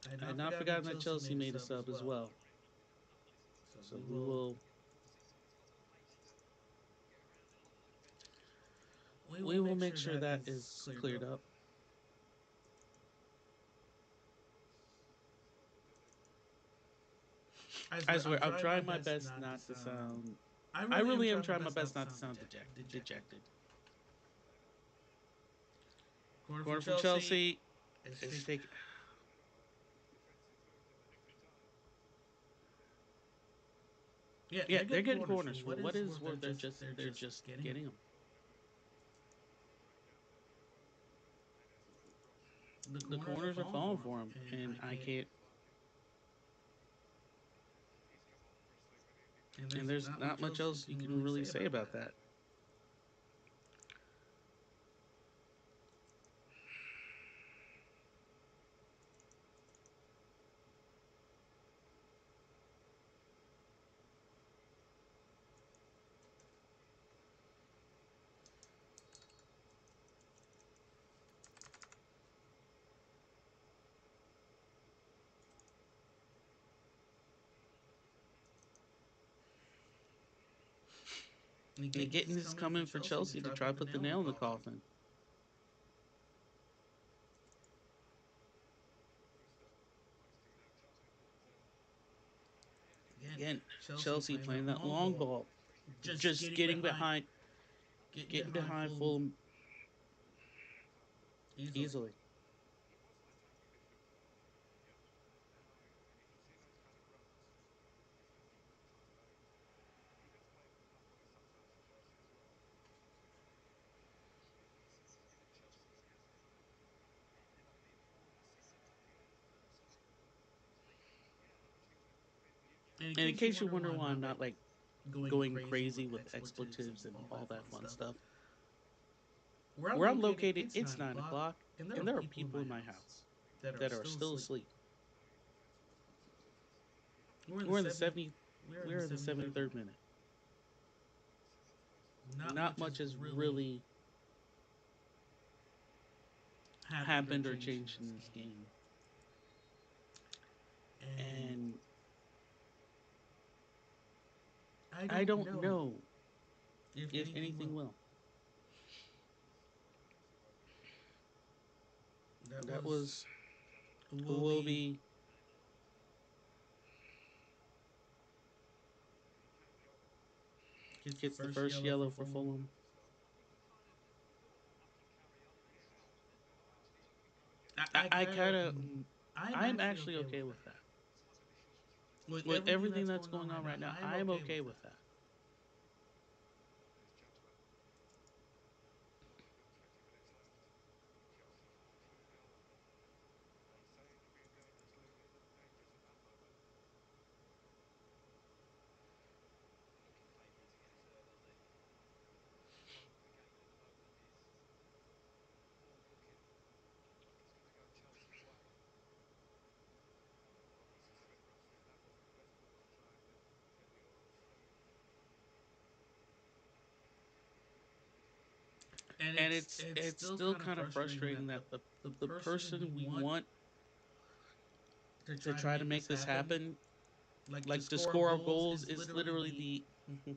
I had I had not not forgotten that forgotten that Chelsea Chelsea made a made a sub as sub as well. well. So So we will, we will we will make make sure sure that that is is cleared cleared up. up. I I swear, I'm swear, I'm trying my trying my best best not to not to sound. sound. I I really am really am trying my trying my best not best to not to sound sound dejected. dejected. Corner from Corner from Chelsea Chelsea is is take. taking. Yeah, Yeah, they're they're getting getting corners for corners for what what is is worth. worth. They're They're just just getting them. getting them. The The corners are corners are falling falling for him, for him, and and I I can't. can't. And And there's there's not not much much else you else you can can really really say say about about that. that. And And Gittins getting is is coming for coming for Chelsea to Chelsea to try to try to put the put the nail in the nail in the coffin. coffin. Again, Again, Chelsea Chelsea playing that playing that long long ball, ball, just just getting getting behind behind Fulham Fulham easily. easily. And in And in case you case you wonder wonder why I'm why I'm not not like like going going crazy with crazy with expletives and expletives and all that all fun that fun stuff, stuff, where I'm where I'm located, located, it's it's 9 9 o'clock, o'clock, and there are and there are people in people my in my house house that are that are still still asleep. asleep. We're in the We're in the 70. 70. We're in the We're in the 73rd 73rd minute. minute. Not Not much has much has really really happened or happened or changed in changed this in this game, game, and and I I don't don't know know if if anything anything will. will. That That was was Iwobi Iwobi gets the gets the first first yellow for yellow for Fulham. Fulham. I I kind kind of, of, I'm I'm actually actually okay with okay that. with that. With With everything everything that's that's going on going right on now, right now, I'm I'm okay with okay that. with that. And And it's it's still still kind of kind of frustrating frustrating that that the the person we person we want want to to try to try to make this make this happen, happen, like to like to score our score our goals, goals, is is literally literally the. the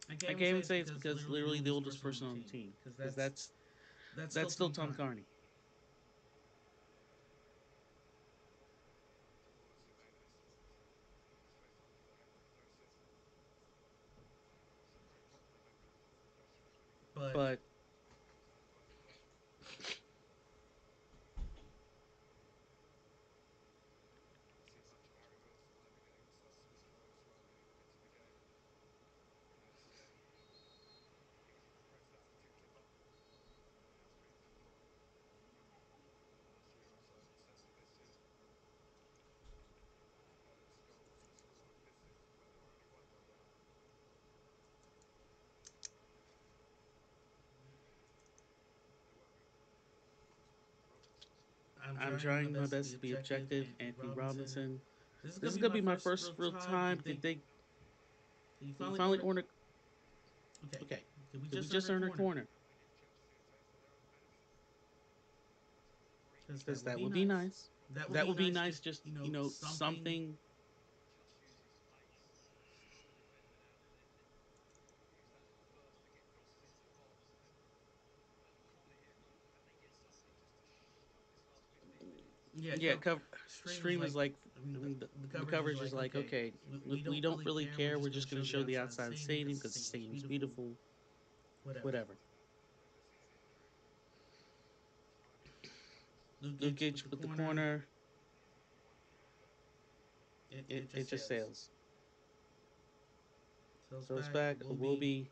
I can't I even can't say even it's say it's because because literally the literally the oldest oldest person on person the on the team, team, because because that's still that's still Tom Tom Carney. Carney. But But I'm I'm trying my trying my best to be best to be objective. objective. Anthony Anthony Robinson. Robinson. This is This gonna is be gonna my be my first first real real time. time. Did they? Did they Did you you finally finally order? order? Okay. Okay, Did we did we just earn just a earn a corner? corner? Because that Because would that be would be nice. nice. That would That be would be nice. nice. Just Just something. something. Yeah. Yeah, Stream is stream like. is like, I mean, I mean, the the coverage is coverage is like, like, okay, okay, we we don't don't really really care. We're care. just We're gonna just going show to the show the outside of the outside of the stadium because stadium the because the stadium's stadium's beautiful. beautiful. Whatever. Whatever. Luke Luke Gage with Gage the with the corner. corner. It It just just sails. sails. Sails So it's back. back. Will be. Iwobi.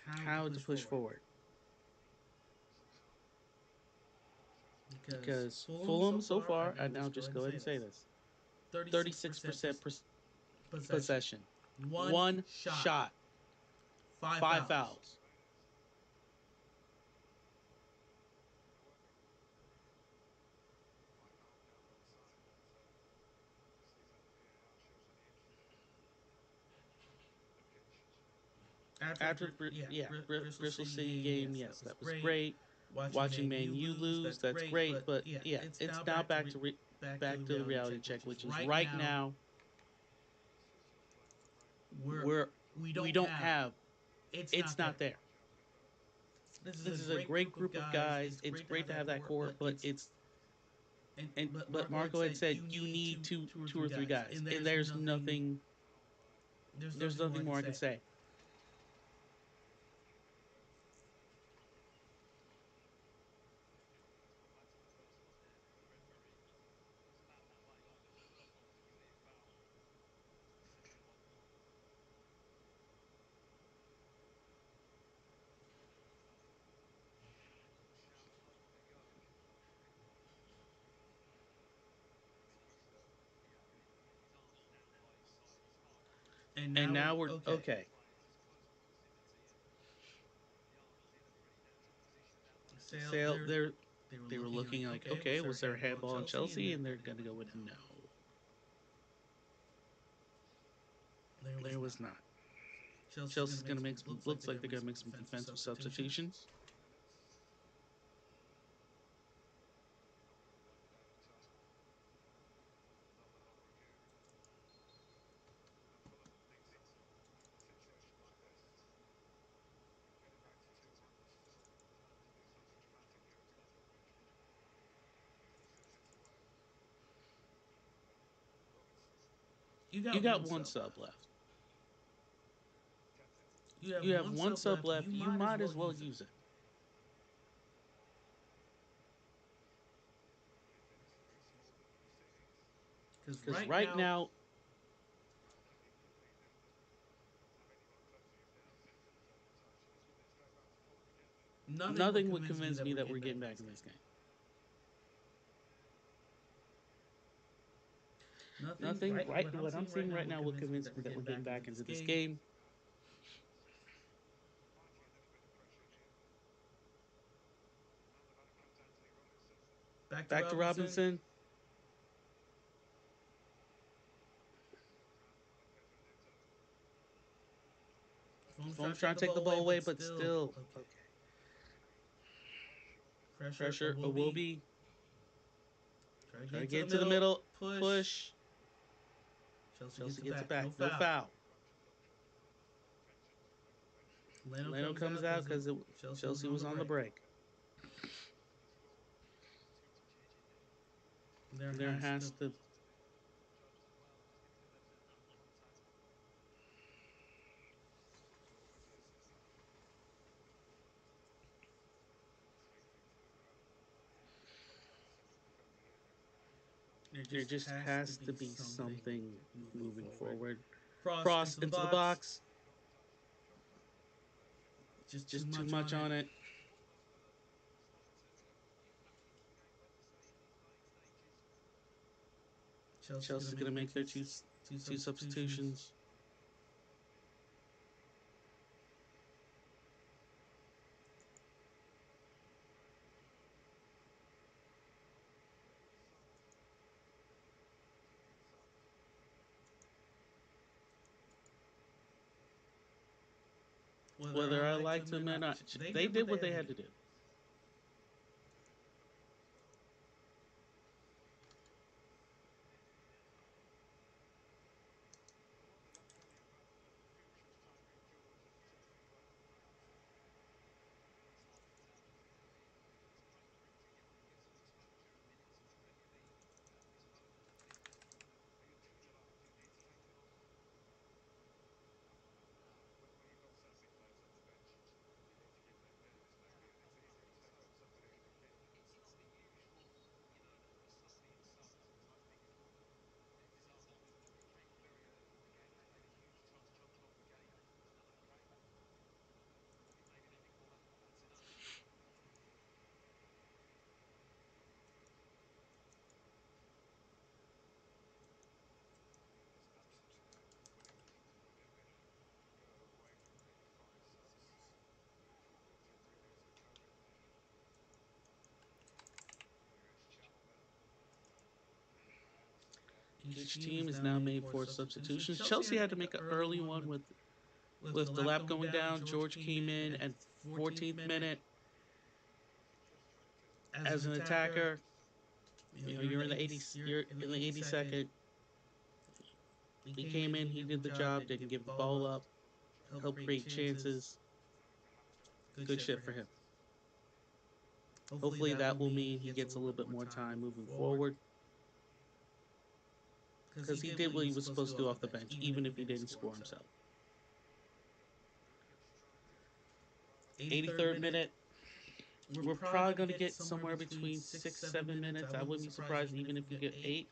How to How to push push forward. forward. Because Because Fulham so Fulham so far, far, I now Go just ahead and go ahead say and say this, this: 36% 36% possession, possession, one one shot, shot, five five fouls. fouls. after Bristol Bristol City City game, game, yes, that yes, was that was great. great. Watching Watching Man Man U U lose, lose, that's that's great. great. But But yeah, yeah, it's it's now now back to the back to the reality reality check, check, which which is is right right now now we're we're we we don't don't have. have. It's It's not there. not there. This is a This is a great great group of group of guys. guys. It's It's great to have great to that have that core, core, but but it's but but Marco had Marco had said said you you need need two or two three or three guys, guys, and and there's there's nothing more I nothing can more I can say. say. And And now we're now we're okay. okay. Sale, Sale, they were they were looking like, looking like, okay, okay, was there a was there a handball in handball on Chelsea? And Chelsea? they're And they're going to going to go go with with no. no. There was There not. was not. Chelsea's going Chelsea's to make going to some. make Looks like looks they're going like to they're make going to some make some defensive defensive substitutions. substitutions. You You got got one one sub sub left. left. You have You have one one sub sub left. You left. You might as might well as well use it use it. because Because right right now now, nothing would nothing would convince me convince that me we're that getting we're back getting in back this in game. this game. Nothing right. What I'm What I'm seeing right seeing now right would now would convince me convince that me we're that we're getting getting back into back this into this game. game. Back to Back to Robinson. Robinson. Fulham's trying Fulham's to take trying the to take ball the away, ball away, but but still still, okay. okay. Pressure, a Pressure, will a will be. be. Try to get Try to into get the into the middle. middle. Push. Push. Chelsea gets Chelsea it gets back. it No back. No foul. foul. Leno Leno comes comes out out because because Chelsea was Chelsea on the was on the break. break. There There has to has to. there There just just has to has to be be something something moving moving forward. forward. Cross Cross into the into the box. box. Just too Just too much much on it. on it. Chelsea's gonna Chelsea's going make to their make their two two substitutions. substitutions. Whether I Whether I liked liked them or them or not, not, they they did what did they what had they to had do. to do. Each Each team team is is now now made made for for substitutions. substitutions. Chelsea Chelsea had to had to make an make an early early one one with with the With the lap lap going going down, down, George George came came in in at at 14th 14th minute minute as an as an attacker. attacker. You know, you're in You're the in the 80 80, you're you're in the in the 82nd. 82nd. He He came came in, in, didn't he give the did the job, job, didn't didn't give the give the ball ball up, up, helped helped create create chances. chances. Good Good shit for shit for him. him. Hopefully Hopefully that will that will mean he mean he gets a gets a little little bit bit more more time time moving moving forward forward because he because he did what did he what was he was supposed to supposed do to do off the off the bench, bench, even if even he if he didn't didn't score score himself. himself. 83rd 83rd minute, minute, we're we're probably probably going to going to get get somewhere somewhere between between 6, 6, 7 7 minutes. I minutes. I wouldn't be wouldn't be surprised surprised even even if we if we get get 8. 8.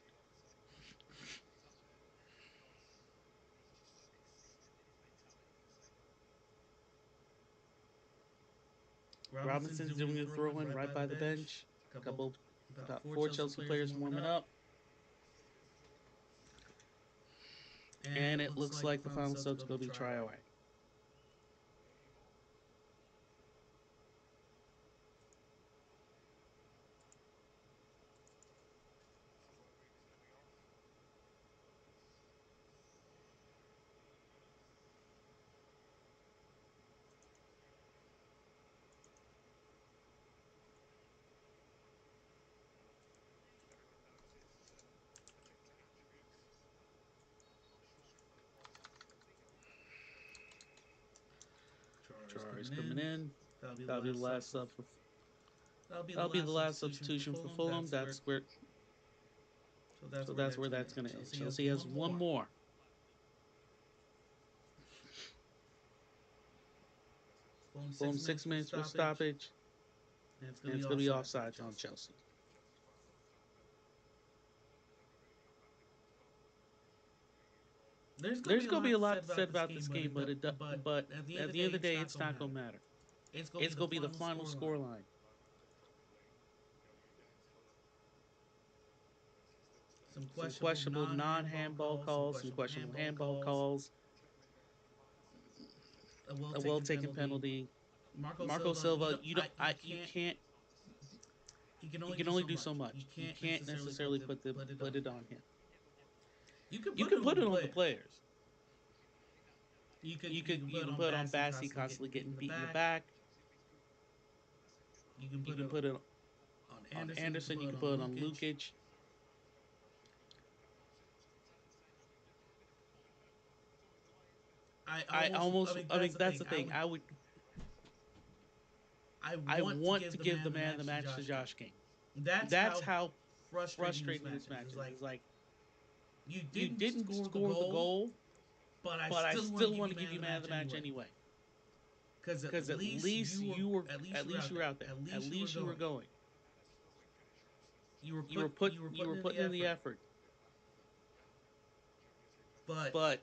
Robinson's Robinson's doing the doing the throw in throw in right right by the by the bench. bench. Couple, Couple, about about 4 four Chelsea Chelsea players players warming warming up. up. And And it it looks looks like the like the final final sub's sub's going to going be to be try away. try away. Chara's Char's coming coming in. in. That'll be the That'll be the last sub last for. sub for. That'll be the That'll be the last last substitution for substitution for Fulham. Fulham. That's where. That's where. So that's So where that's that's where going to that's end. going to end. Chelsea has Chelsea has one one more. more. Fulham Fulham 6 minutes with 6 minutes with stoppage, stoppage, and it's going and to be it's going to be offsides on offsides on Chelsea. Chelsea. There's going to There's be a going to be lot a said lot about said this about game, this but game, but at the end of at the the day, end of the it's day, not it's going to not going matter. to matter. It's going to be It's the going to be the final final score line. score line. Some Some questionable questionable non-handball non-handball calls, some calls, some questionable questionable handball handball calls, calls, a a well well-taken taken penalty. penalty. Marco Marco Silva, Silva, you you can't. can't. He can You only can do only so do so much. You much. You can't can't necessarily necessarily put it put on it him. on him. You can You put it can on put the it on the players. players. You can put You it can on put it on Bassey Bassey constantly constantly getting beat in getting the beat in the back. back. You can You put can it put it on on Anderson. You can Anderson. put You it can on put it on Lukic. Lukic. I That's mean, the that's thing. the thing. I I want to want give to the give the man the man the match to match to Josh King. Josh King. That's That's how how frustrating this frustrating match this is. match It's is. like It's like you you didn't didn't score the score the goal, goal, but I but I still want to still give want you to give man of you the man of match the match anyway. anyway. Because Because at least at least you were out there. out there. At At least you were least you were going. going. You were You putting were in the putting in the effort. effort. But But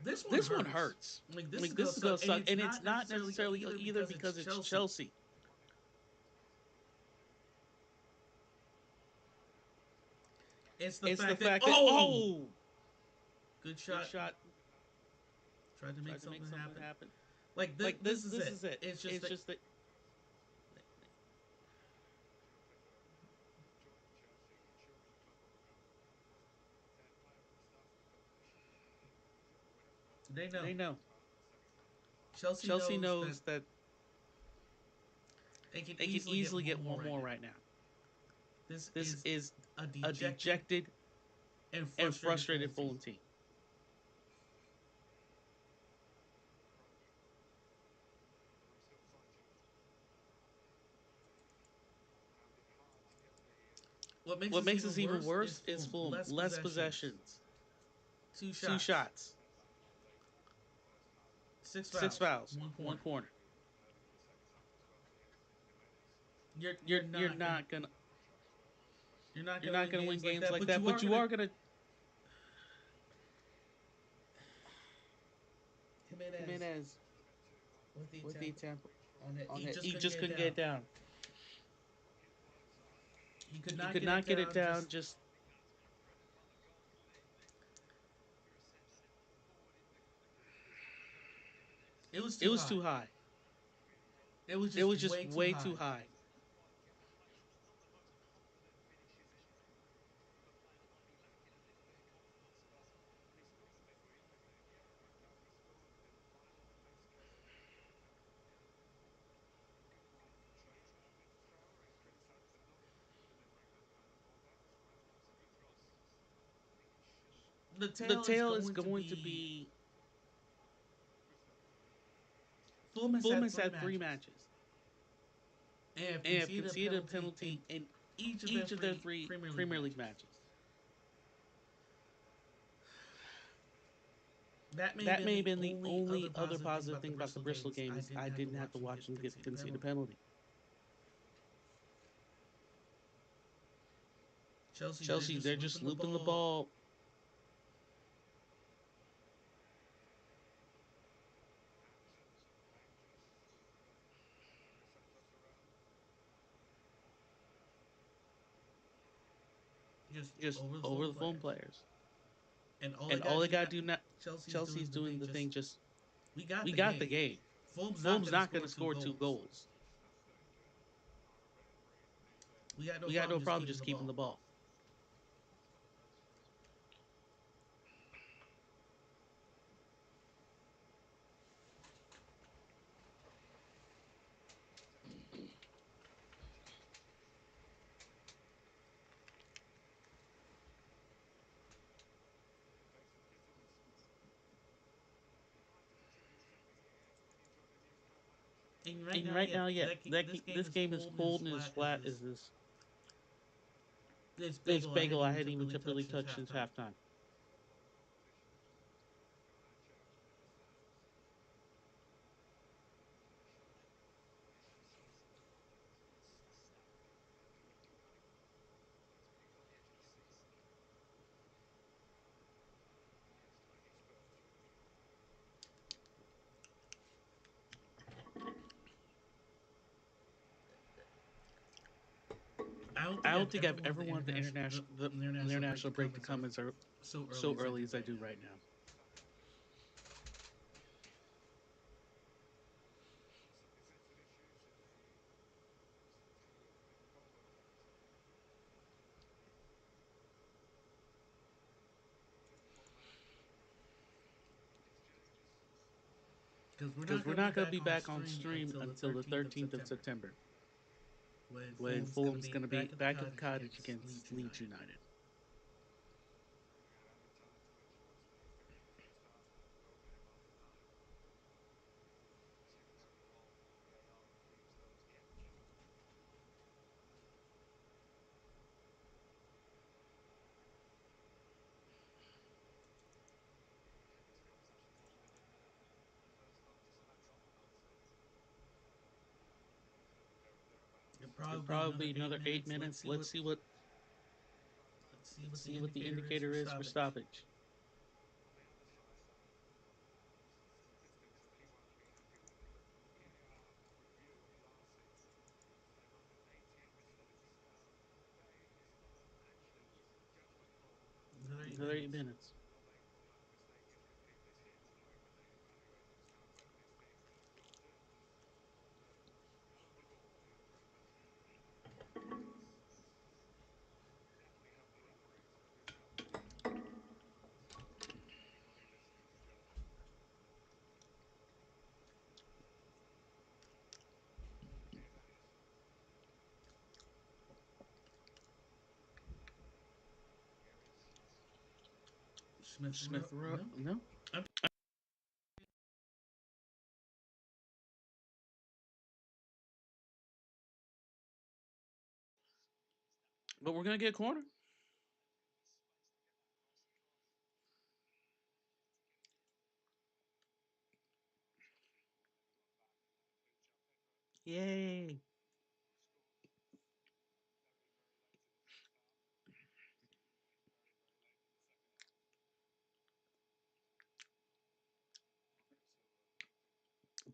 this one this one hurts. hurts. Like this is Like gonna this is suck, gonna and suck, it's and it's not not necessarily necessarily either either because because it's it's Chelsea. Chelsea. It's the It's the fact that fact that good good shot, shot, tried to make tried to make something something happen. happen. Like Like this is this it. is it. It's just It's that just that they know. they know. Chelsea Chelsea knows that knows that they can they can easily get easily one get more one right more now. right now. This This is is a a dejected dejected and and frustrated Fulham frustrated team. Fulham team. What makes What this makes even this even worse is worse is Fulham Fulham less less possessions, possessions, two two shots, shots, six six fouls, fouls, one one corner. corner. You're You're not gonna not gonna you're not you're gonna not win gonna win games like games that, like but that, you are but you gonna. are gonna. Jimenez Jimenez with the with the attempt attempt on it, on he it, just he couldn't just get it couldn't get down. it down. He could He not could get it not get it down. down. Just Just it was it too was high. too high. It was It just was just way too way high. too high. the The tale is tale is going to going to be be Fulham has Fulham had has three had three matches matches and have and have conceded a conceded a penalty penalty in each of their each of their three three Premier League Premier League matches. matches. That may have That been may have the been the only other only other positive thing positive about the thing about the Bristol Bristol game is game I is didn't I have to didn't have to watch them watch get them get concede a concede a penalty. penalty. Chelsea, they're Chelsea, just they're just looping the looping the ball. ball. Just Just over the over Fulham the Fulham players. players. And all they And got all to they do gotta now, do now, Chelsea's Chelsea's doing the doing thing the just, thing. Just we got we the got the game. game. Fulham's not Fulham's going to not going score to two score two goals. goals. We got no We got problem no just problem keeping just the keeping ball. the ball. And right And now, right yeah, now, yeah, this game this is game is cold and as cold and as flat as flat as this this bagel. I hadn't bagel I even hadn't took even really took really touched since touched since halftime. halftime. I don't I think don't I've think ever I've wanted ever wanted the the international break to international break come to as come so early so as I early do as I right do now. right now. Because we're not Because we're going to be not going to back be on back on stream stream until the until the 13th of 13th of September, September when when Fulham's going to Fulham's be going to be back at the back at the cottage cottage against against Leeds Leeds United. United. It'll It'll probably be another probably be eight another eight minutes. minutes. Let's What the see what the indicator is indicator for is for stoppage. stoppage. Another eight Another eight minutes. minutes. Smith Smith Rowe, no. no. I'm But we're gonna get a corner. Yay!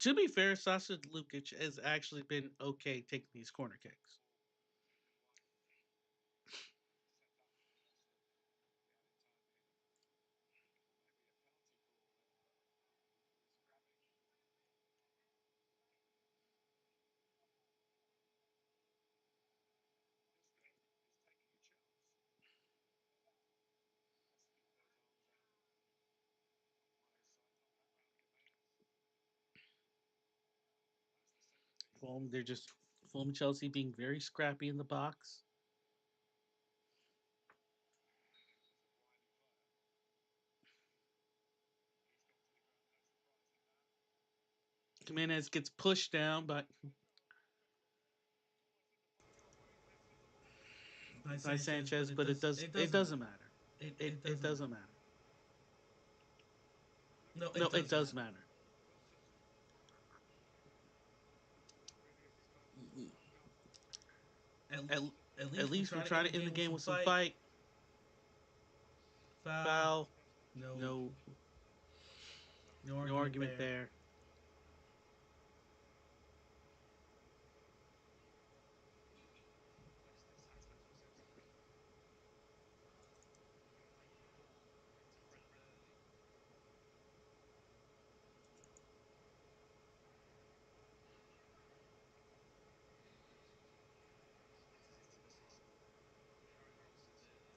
To be fair, Sasha Lukic has actually been okay taking these corner kicks. Fulham, they're just Fulham and Chelsea being very scrappy in the box. Jimenez gets pushed down by by Sanchez, but Sanchez, but it it doesn't doesn't matter. matter. It It doesn't doesn't matter. matter. No, No, it it does does matter. matter. At At, at at least we least we try to try end the to end the game with game some with some fight. fight. Foul. Foul. No, No, no no argument argument there. there.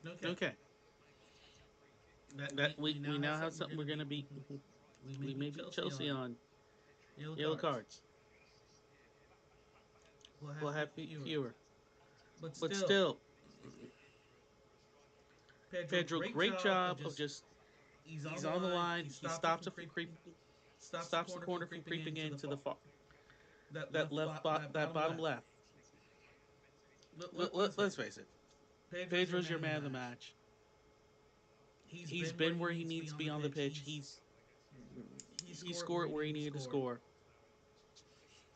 Okay. Okay, That that we now we have now have something we're something gonna we're gonna beat. beat. We may We beat may beat Chelsea Chelsea on on yellow yellow cards. cards. We'll have We'll have fewer, fewer, but but still, still, Pedro, Pedro, great great job of job of just just he's on he's the on the line. He line. He stops it stops from it from creeping, stops the stops the corner from corner from creeping creeping into the into the far, that that that that bottom bottom left. left. Let's Let's face it. face it. Pedro's your Pedro's your man of the man of the match. match. He's He's been where been he where he needs to be needs to on be the on the pitch. pitch. He He scored where scored he where he needed to needed to score. score.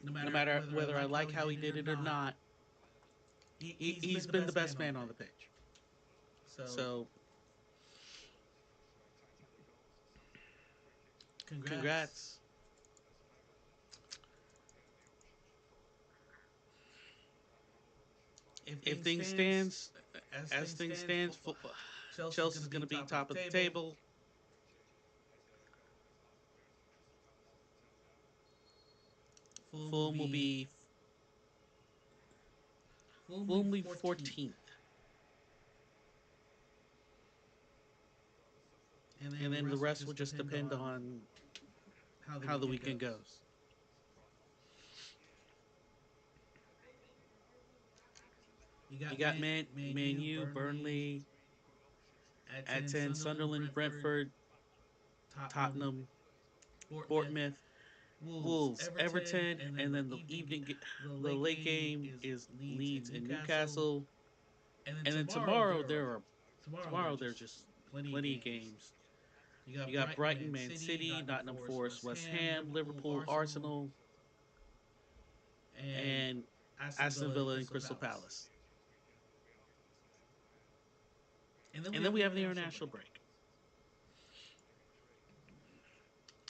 No No matter matter whether I whether I like how like he how did he it or did it or not, not, he's been he's the been the best man best on the man on the pitch. pitch. So So congrats. congrats. If If things things stands stands as as things things stands, stands, Chelsea's going Chelsea's to going be to be top of the top of the table. table. Fulham will Fulham will be be Fulham will be Fulham will be 14th, 14th, and then and the then the rest will rest will just just depend depend on on how the how the weekend weekend goes. goes. You You got got Man Man U, U, Burnley Burnley at at 10, 10, Sunderland, Sunderland, Brentford, Brentford, Tottenham, Tottenham, Bournemouth, Bournemouth, Wolves, Wolves, Everton, Everton, and then and then the evening, the the late late game game is is Leeds and Leeds and Newcastle, Newcastle, and then and then tomorrow there are tomorrow there are just just plenty of plenty of games. games. You got You got Brighton, Brighton, Man Man City, City, Nottingham Nottingham Forest, Forest, West West Ham, Ham, Liverpool, Liverpool, Arsenal, Arsenal, and and Aston Aston Villa and Villa and Crystal Crystal Palace. Palace. And then we And then have we the have the international break. international break.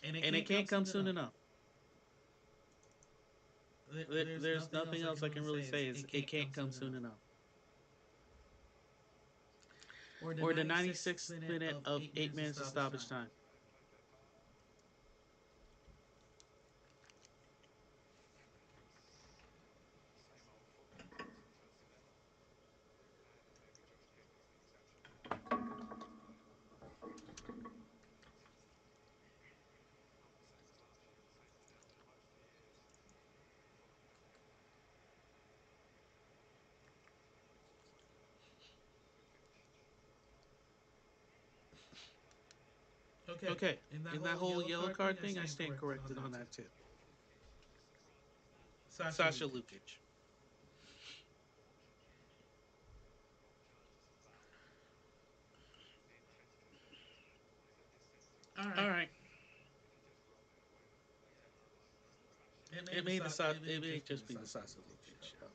And it And it can't come can't come soon soon enough. enough. There's There's nothing else nothing I can else I really can say really is say it is it can't come can't come soon soon enough. enough. Or the Or the 96th 96th minute minute of of 8 8 minutes of minutes of stoppage stoppage time. time. Okay, Okay, in that in that whole whole yellow yellow card thing, card I thing, I stand stand corrected on corrected that on too. that too. Sasha Sasha Lukic. Lukic. All All right, right, it may it may just be the just be the Sasha Sasha Lukic show. Lukic show.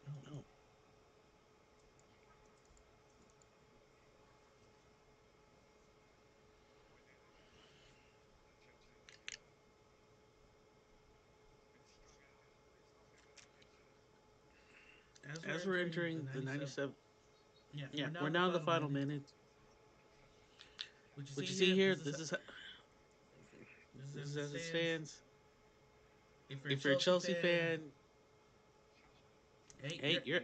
Oh, As we're as we're entering the entering the 97th, 97th, yeah, yeah, we're now we're in the now in the final final minute. minute. What you What see you see here, here, this is this as it as it stands. stands. If you're a If you're a Chelsea Chelsea fan, fan, hey, hey, you're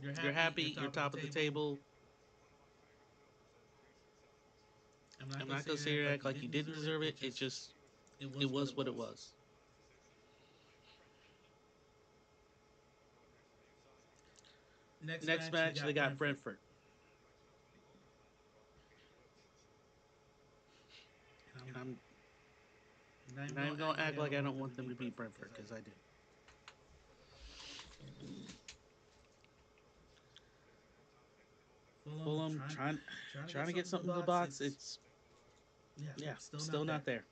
you're happy. You're happy. You're top of the top of the table. table. I'm not I'm gonna not sit gonna here and sit act here and like act you like you didn't didn't deserve it. deserve it. It just It it was what was it what it was. was. Next Next match, they match they got got Brentford, Brentford, and and I'm I'm not even not gonna even act gonna like act I like don't I want don't them to want them to beat beat Brentford Brentford because I because do. I do. Fulham Fulham trying to get trying to get something in the something to the box. box. It's It's yeah, yeah, still not still there. not there.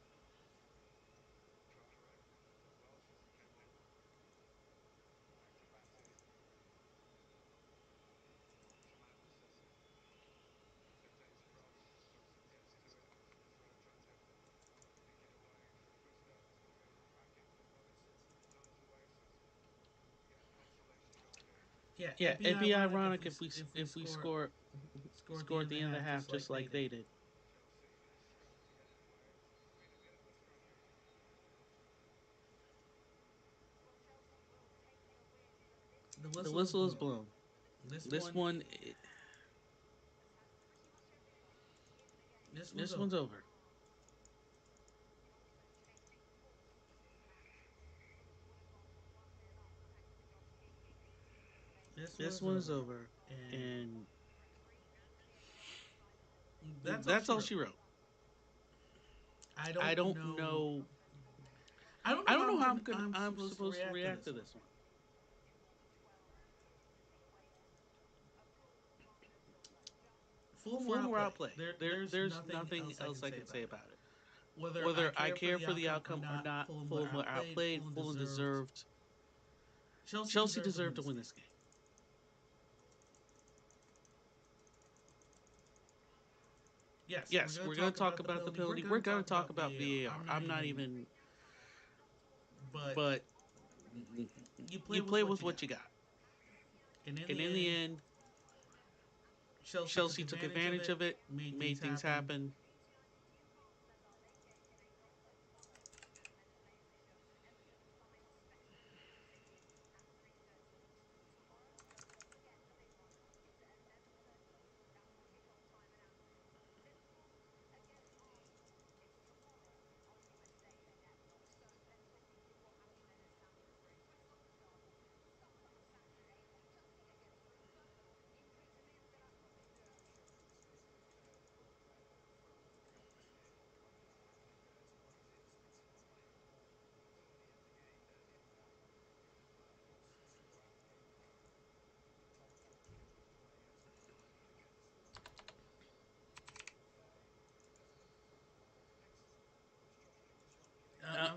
Yeah, Yeah, it'd be it'd be ironic ironic if we if we score at the score end at of the the end of the half half just just like they like did. they did. The The whistle is whistle is blown. blown. This This one, one, this one's this one's over. over. This This one's one's over, over, and and that's all that's she all wrote. she wrote. I I don't don't know. know. I don't I know don't how know how I'm I'm supposed to supposed to react to react this to one. this one. Fulham were Fulham were outplayed. outplayed. There's There's nothing nothing else I else can I say can say about it. about it. Whether I Whether I care for care the for the outcome or outcome or not, not, Fulham were Fulham were outplayed. outplayed. Fulham deserved. Chelsea Chelsea deserved to win deserved to this win game. this game. Yes, we're Yes, going to we're gonna talk talk about the about the penalty. We're penalty. going We're to gonna talk talk about about VAR. VAR. I'm not even. But But you play you with play what with you what got. you got, And in and the in the end, end, Chelsea took Chelsea took advantage of advantage it, of it, made things made things happen. happen.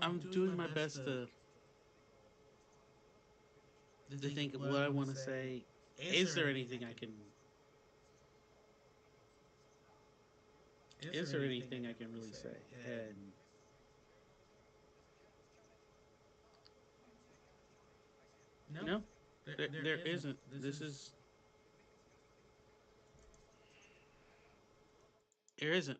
I'm I'm doing my doing my best best to to think think of of what I what I want to want to say. say. Is Is there there anything I anything I can? can? Is there Is there anything I anything I can can really really say? say? And And no, no, there there isn't. isn't. This This is is there isn't.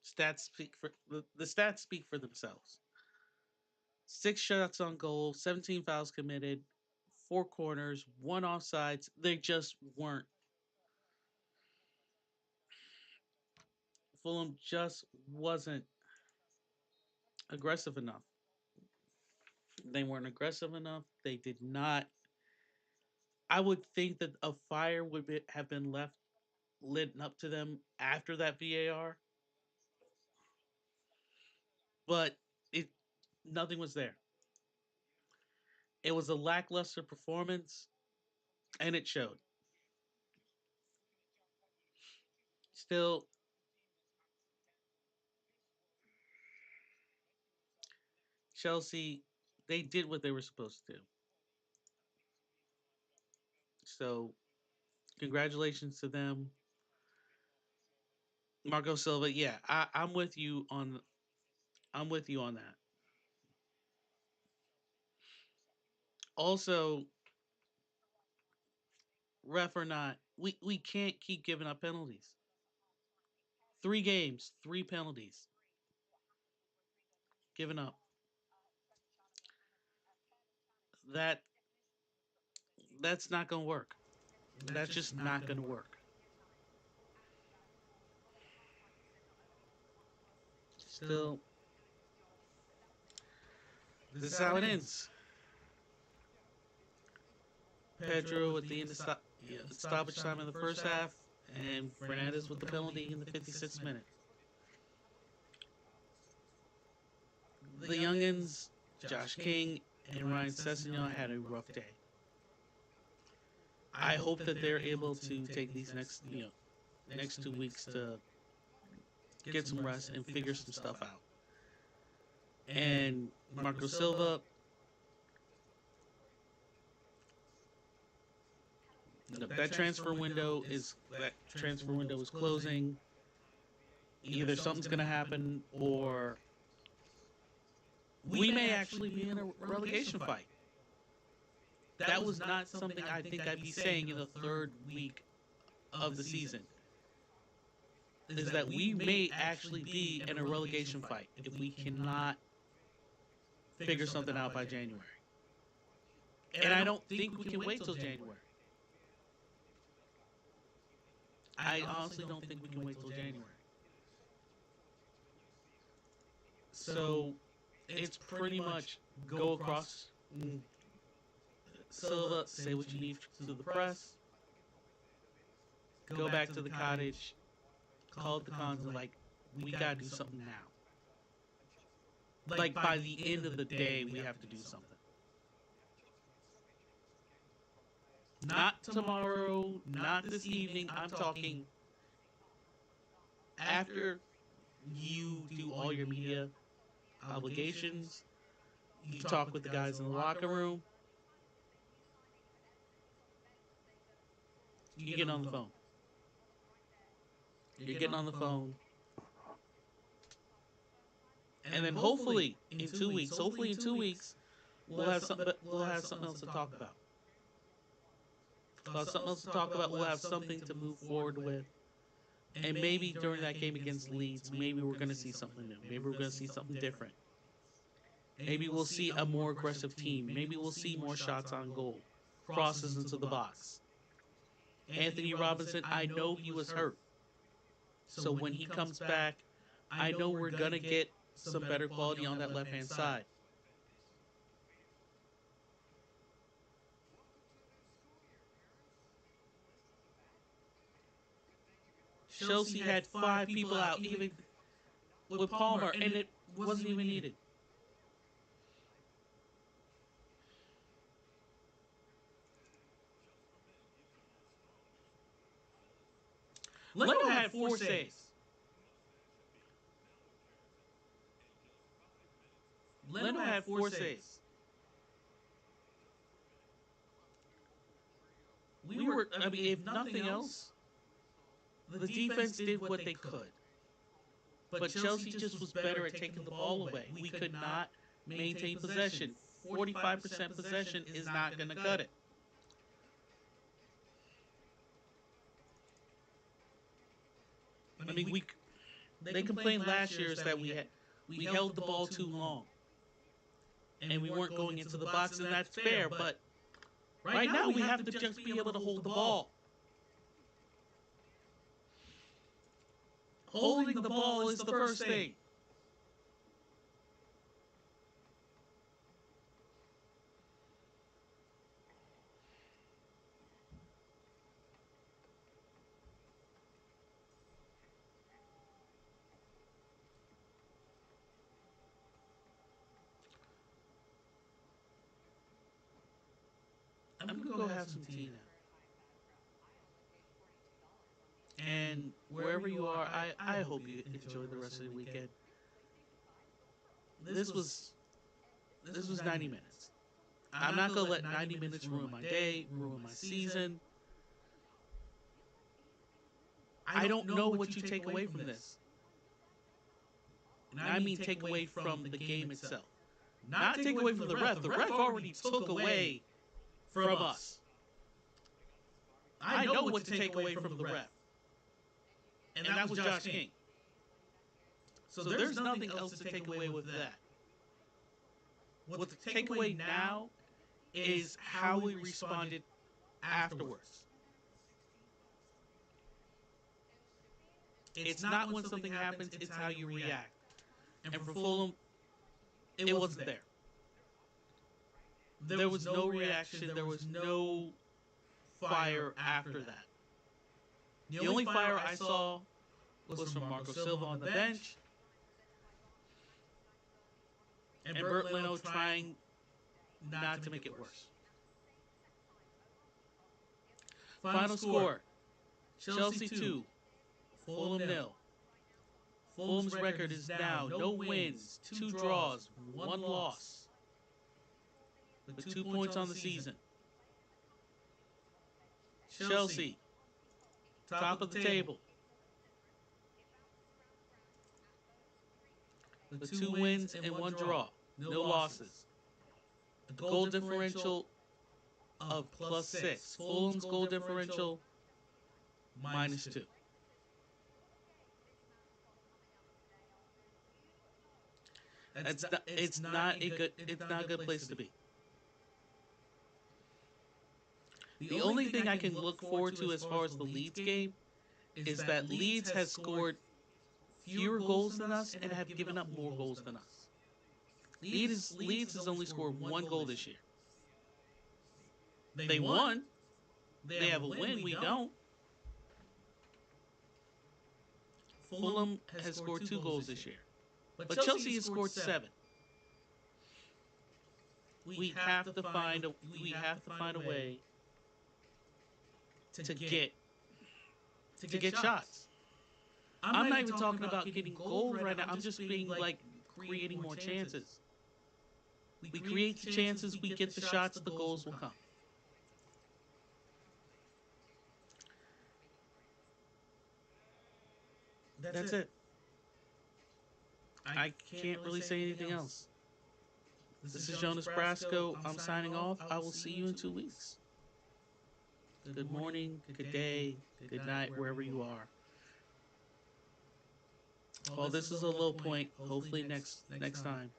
Stats speak for the stats speak for themselves. 6 shots on goal, 17 fouls committed, 4 corners, 1 offsides. They just weren't. Fulham just wasn't aggressive enough. They weren't aggressive enough. They did not. I would think that a fire have been left lit up to them after that VAR, but it nothing was there. It was a lackluster performance, and it showed. Still, Chelsea, they did what they were supposed to do. So, congratulations to them. Marco Silva, yeah, I'm with you on. I'm with you on that. Also, ref or not, we can't keep giving up penalties. 3 games, 3 penalties given up. That that's not going to work. That's That's just just not not going going to to work. work. Still, Still, this is this is how it how it ends. ends. Pedro Pedro with at the the end of stoppage stoppage time time in in the the first first half, half, and and Fernandez Fernandez with with the the penalty penalty in in the the 56th 56th minute. minute. The The youngins, youngins, Josh Josh King King and and Ryan Ryan Sessegnon, Sessegnon had a had a rough rough day. day. I I hope hope that that they're they're able able to to take take these these next, next next 2 weeks 2 weeks to to get get some some rest rest and and figure figure some some stuff stuff out. out. And And Marco Marco Silva, Silva, that that transfer transfer window window is is that that transfer transfer window window is is closing. closing. Either Either something's something's going going to to happen, happen, or or we we may may actually actually be be in in a a relegation relegation fight. fight. That That was was not not something something I I think think I'd I'd be be saying saying in in the the third third week week of of the the season. season. Is Is that that we we may may actually actually be be in a in a relegation relegation fight fight if if we we cannot cannot figure figure something something out out by by January. January. And And I I don't don't think we think we can can wait wait till till January. January. I I honestly honestly don't don't think we think we can can wait wait till till January. January. So So it's it's pretty pretty much much go go across. across Silva, Silva, say say what you what you need need to to the the press, press, go go back to back the to the cottage, cottage, call call it it the the cons, and cons, and like, like, we we got to gotta do do something something now. now. Like Like by by the the end end of of the the day, day, we we have have to to do do something. something. Not Not tomorrow, tomorrow, not not this this evening. evening. I'm I'm talking talking after after you you do do all all your your media media obligations. obligations. You You talk talk with the with the guys in guys the in the locker locker room. room. You You get get on the on the phone. phone. You're You're getting getting on the on the phone. phone. And And then then hopefully hopefully in in 2 2 weeks, weeks, hopefully in hopefully in 2 2 weeks, weeks, we'll have something we'll we'll have have something something else else to to talk talk about. about. We'll have We'll have something something else else to to talk talk about. about. We'll We'll have have something something to to move move forward forward with. with. And And maybe maybe during during that that game game against against Leeds, Leeds, maybe maybe we're we're going to gonna see see something something new. new. Maybe Maybe we're we're going to gonna see see something something different. different. Maybe Maybe we'll we'll see see a a more more aggressive aggressive team. team. Maybe Maybe we'll we'll see see more more shots shots on on goal, goal, crosses crosses into into the the box. box. Anthony Anthony Robinson, Robinson, I I know know he he was was hurt. hurt. So So when when he he comes comes back, back, I I know know we're we're going to gonna get get some some better better quality quality on on that that left left hand hand side. side. Chelsea Chelsea had had 5 five people people out, out, even even with with Palmer, Palmer, and and it it wasn't wasn't even even needed. needed. Leno Leno had had 4 4 saves. saves. Leno Leno had had 4 4 saves. saves. We We were, were, I I mean, mean, if if nothing nothing else, else, the the defense defense did did what what they they could. could. But But Chelsea Chelsea just just was was better better at at taking taking the the ball ball away. away. We We could could not not maintain maintain possession. possession. 45% 45% possession possession is is not not going to going to cut cut it. it. I I mean, mean, they they complained complained last last year year is is that that we we held the held the ball ball too too long long and and we we weren't weren't going going into into the the box, box, and and that's that's fair. fair. But But right right now now we we have have to to just just be be able to able to hold hold the the ball. ball. Holding the Holding the ball ball is is the the first first thing. thing. I'm I'm going to gonna go go have have some some tea tea now. now. And And wherever wherever you you are, are, I I hope hope you you enjoy the enjoy the rest of rest your of the weekend. weekend. This This was was this this was was 90 90 minutes. minutes. I'm I'm not not going to gonna let let 90 90 minutes minutes ruin ruin my my day, day, ruin ruin my my season. season. I I don't don't know know what you what you take take away away from from this. this. And And I I mean mean take take away away from the from the game game itself. itself. Not Not take take away away from the from the ref. ref. The The ref ref already already took took away away from from us. us. I I know know what what to to take take away away from the from the ref. ref. And And that that was was Josh Josh King. King. So there's nothing else to take away with that. What the takeaway now is how we responded afterwards. It's not when something happens, it's how you react. And for Fulham, it wasn't there. There was no reaction, there was no fire after that. The only fire I saw was from Marco Silva on the bench and Bert Leno trying not to make it worse. Final score Chelsea 2, Fulham nil. Fulham's record is now no wins, 2 draws, 1 loss, with 2 points on the season. Chelsea, top of the table, with 2 wins and 1 draw, no losses. A goal differential of +6. Fulham's goal differential -2. It's not a good place to be. The only thing I can look forward to as far as the Leeds game is that Leeds has scored fewer goals than us and have given up more goals than us. Leeds has only scored 1 goal this year. They won. They have a win. We don't. Fulham has scored 2 goals this year, but Chelsea has scored 7. We have to find a way to get shots. I'm not even talking about getting goals right now. I'm just being like creating more chances. We create the chances, we get the shots, the goals will come. That's it. I can't really say anything else. This is Jonas Brasco. I'm signing off. I will see you in 2 weeks. Good morning, good day, good night, wherever you are. Well, this is a low point. Hopefully next time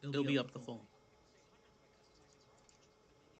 it'll be up the phone.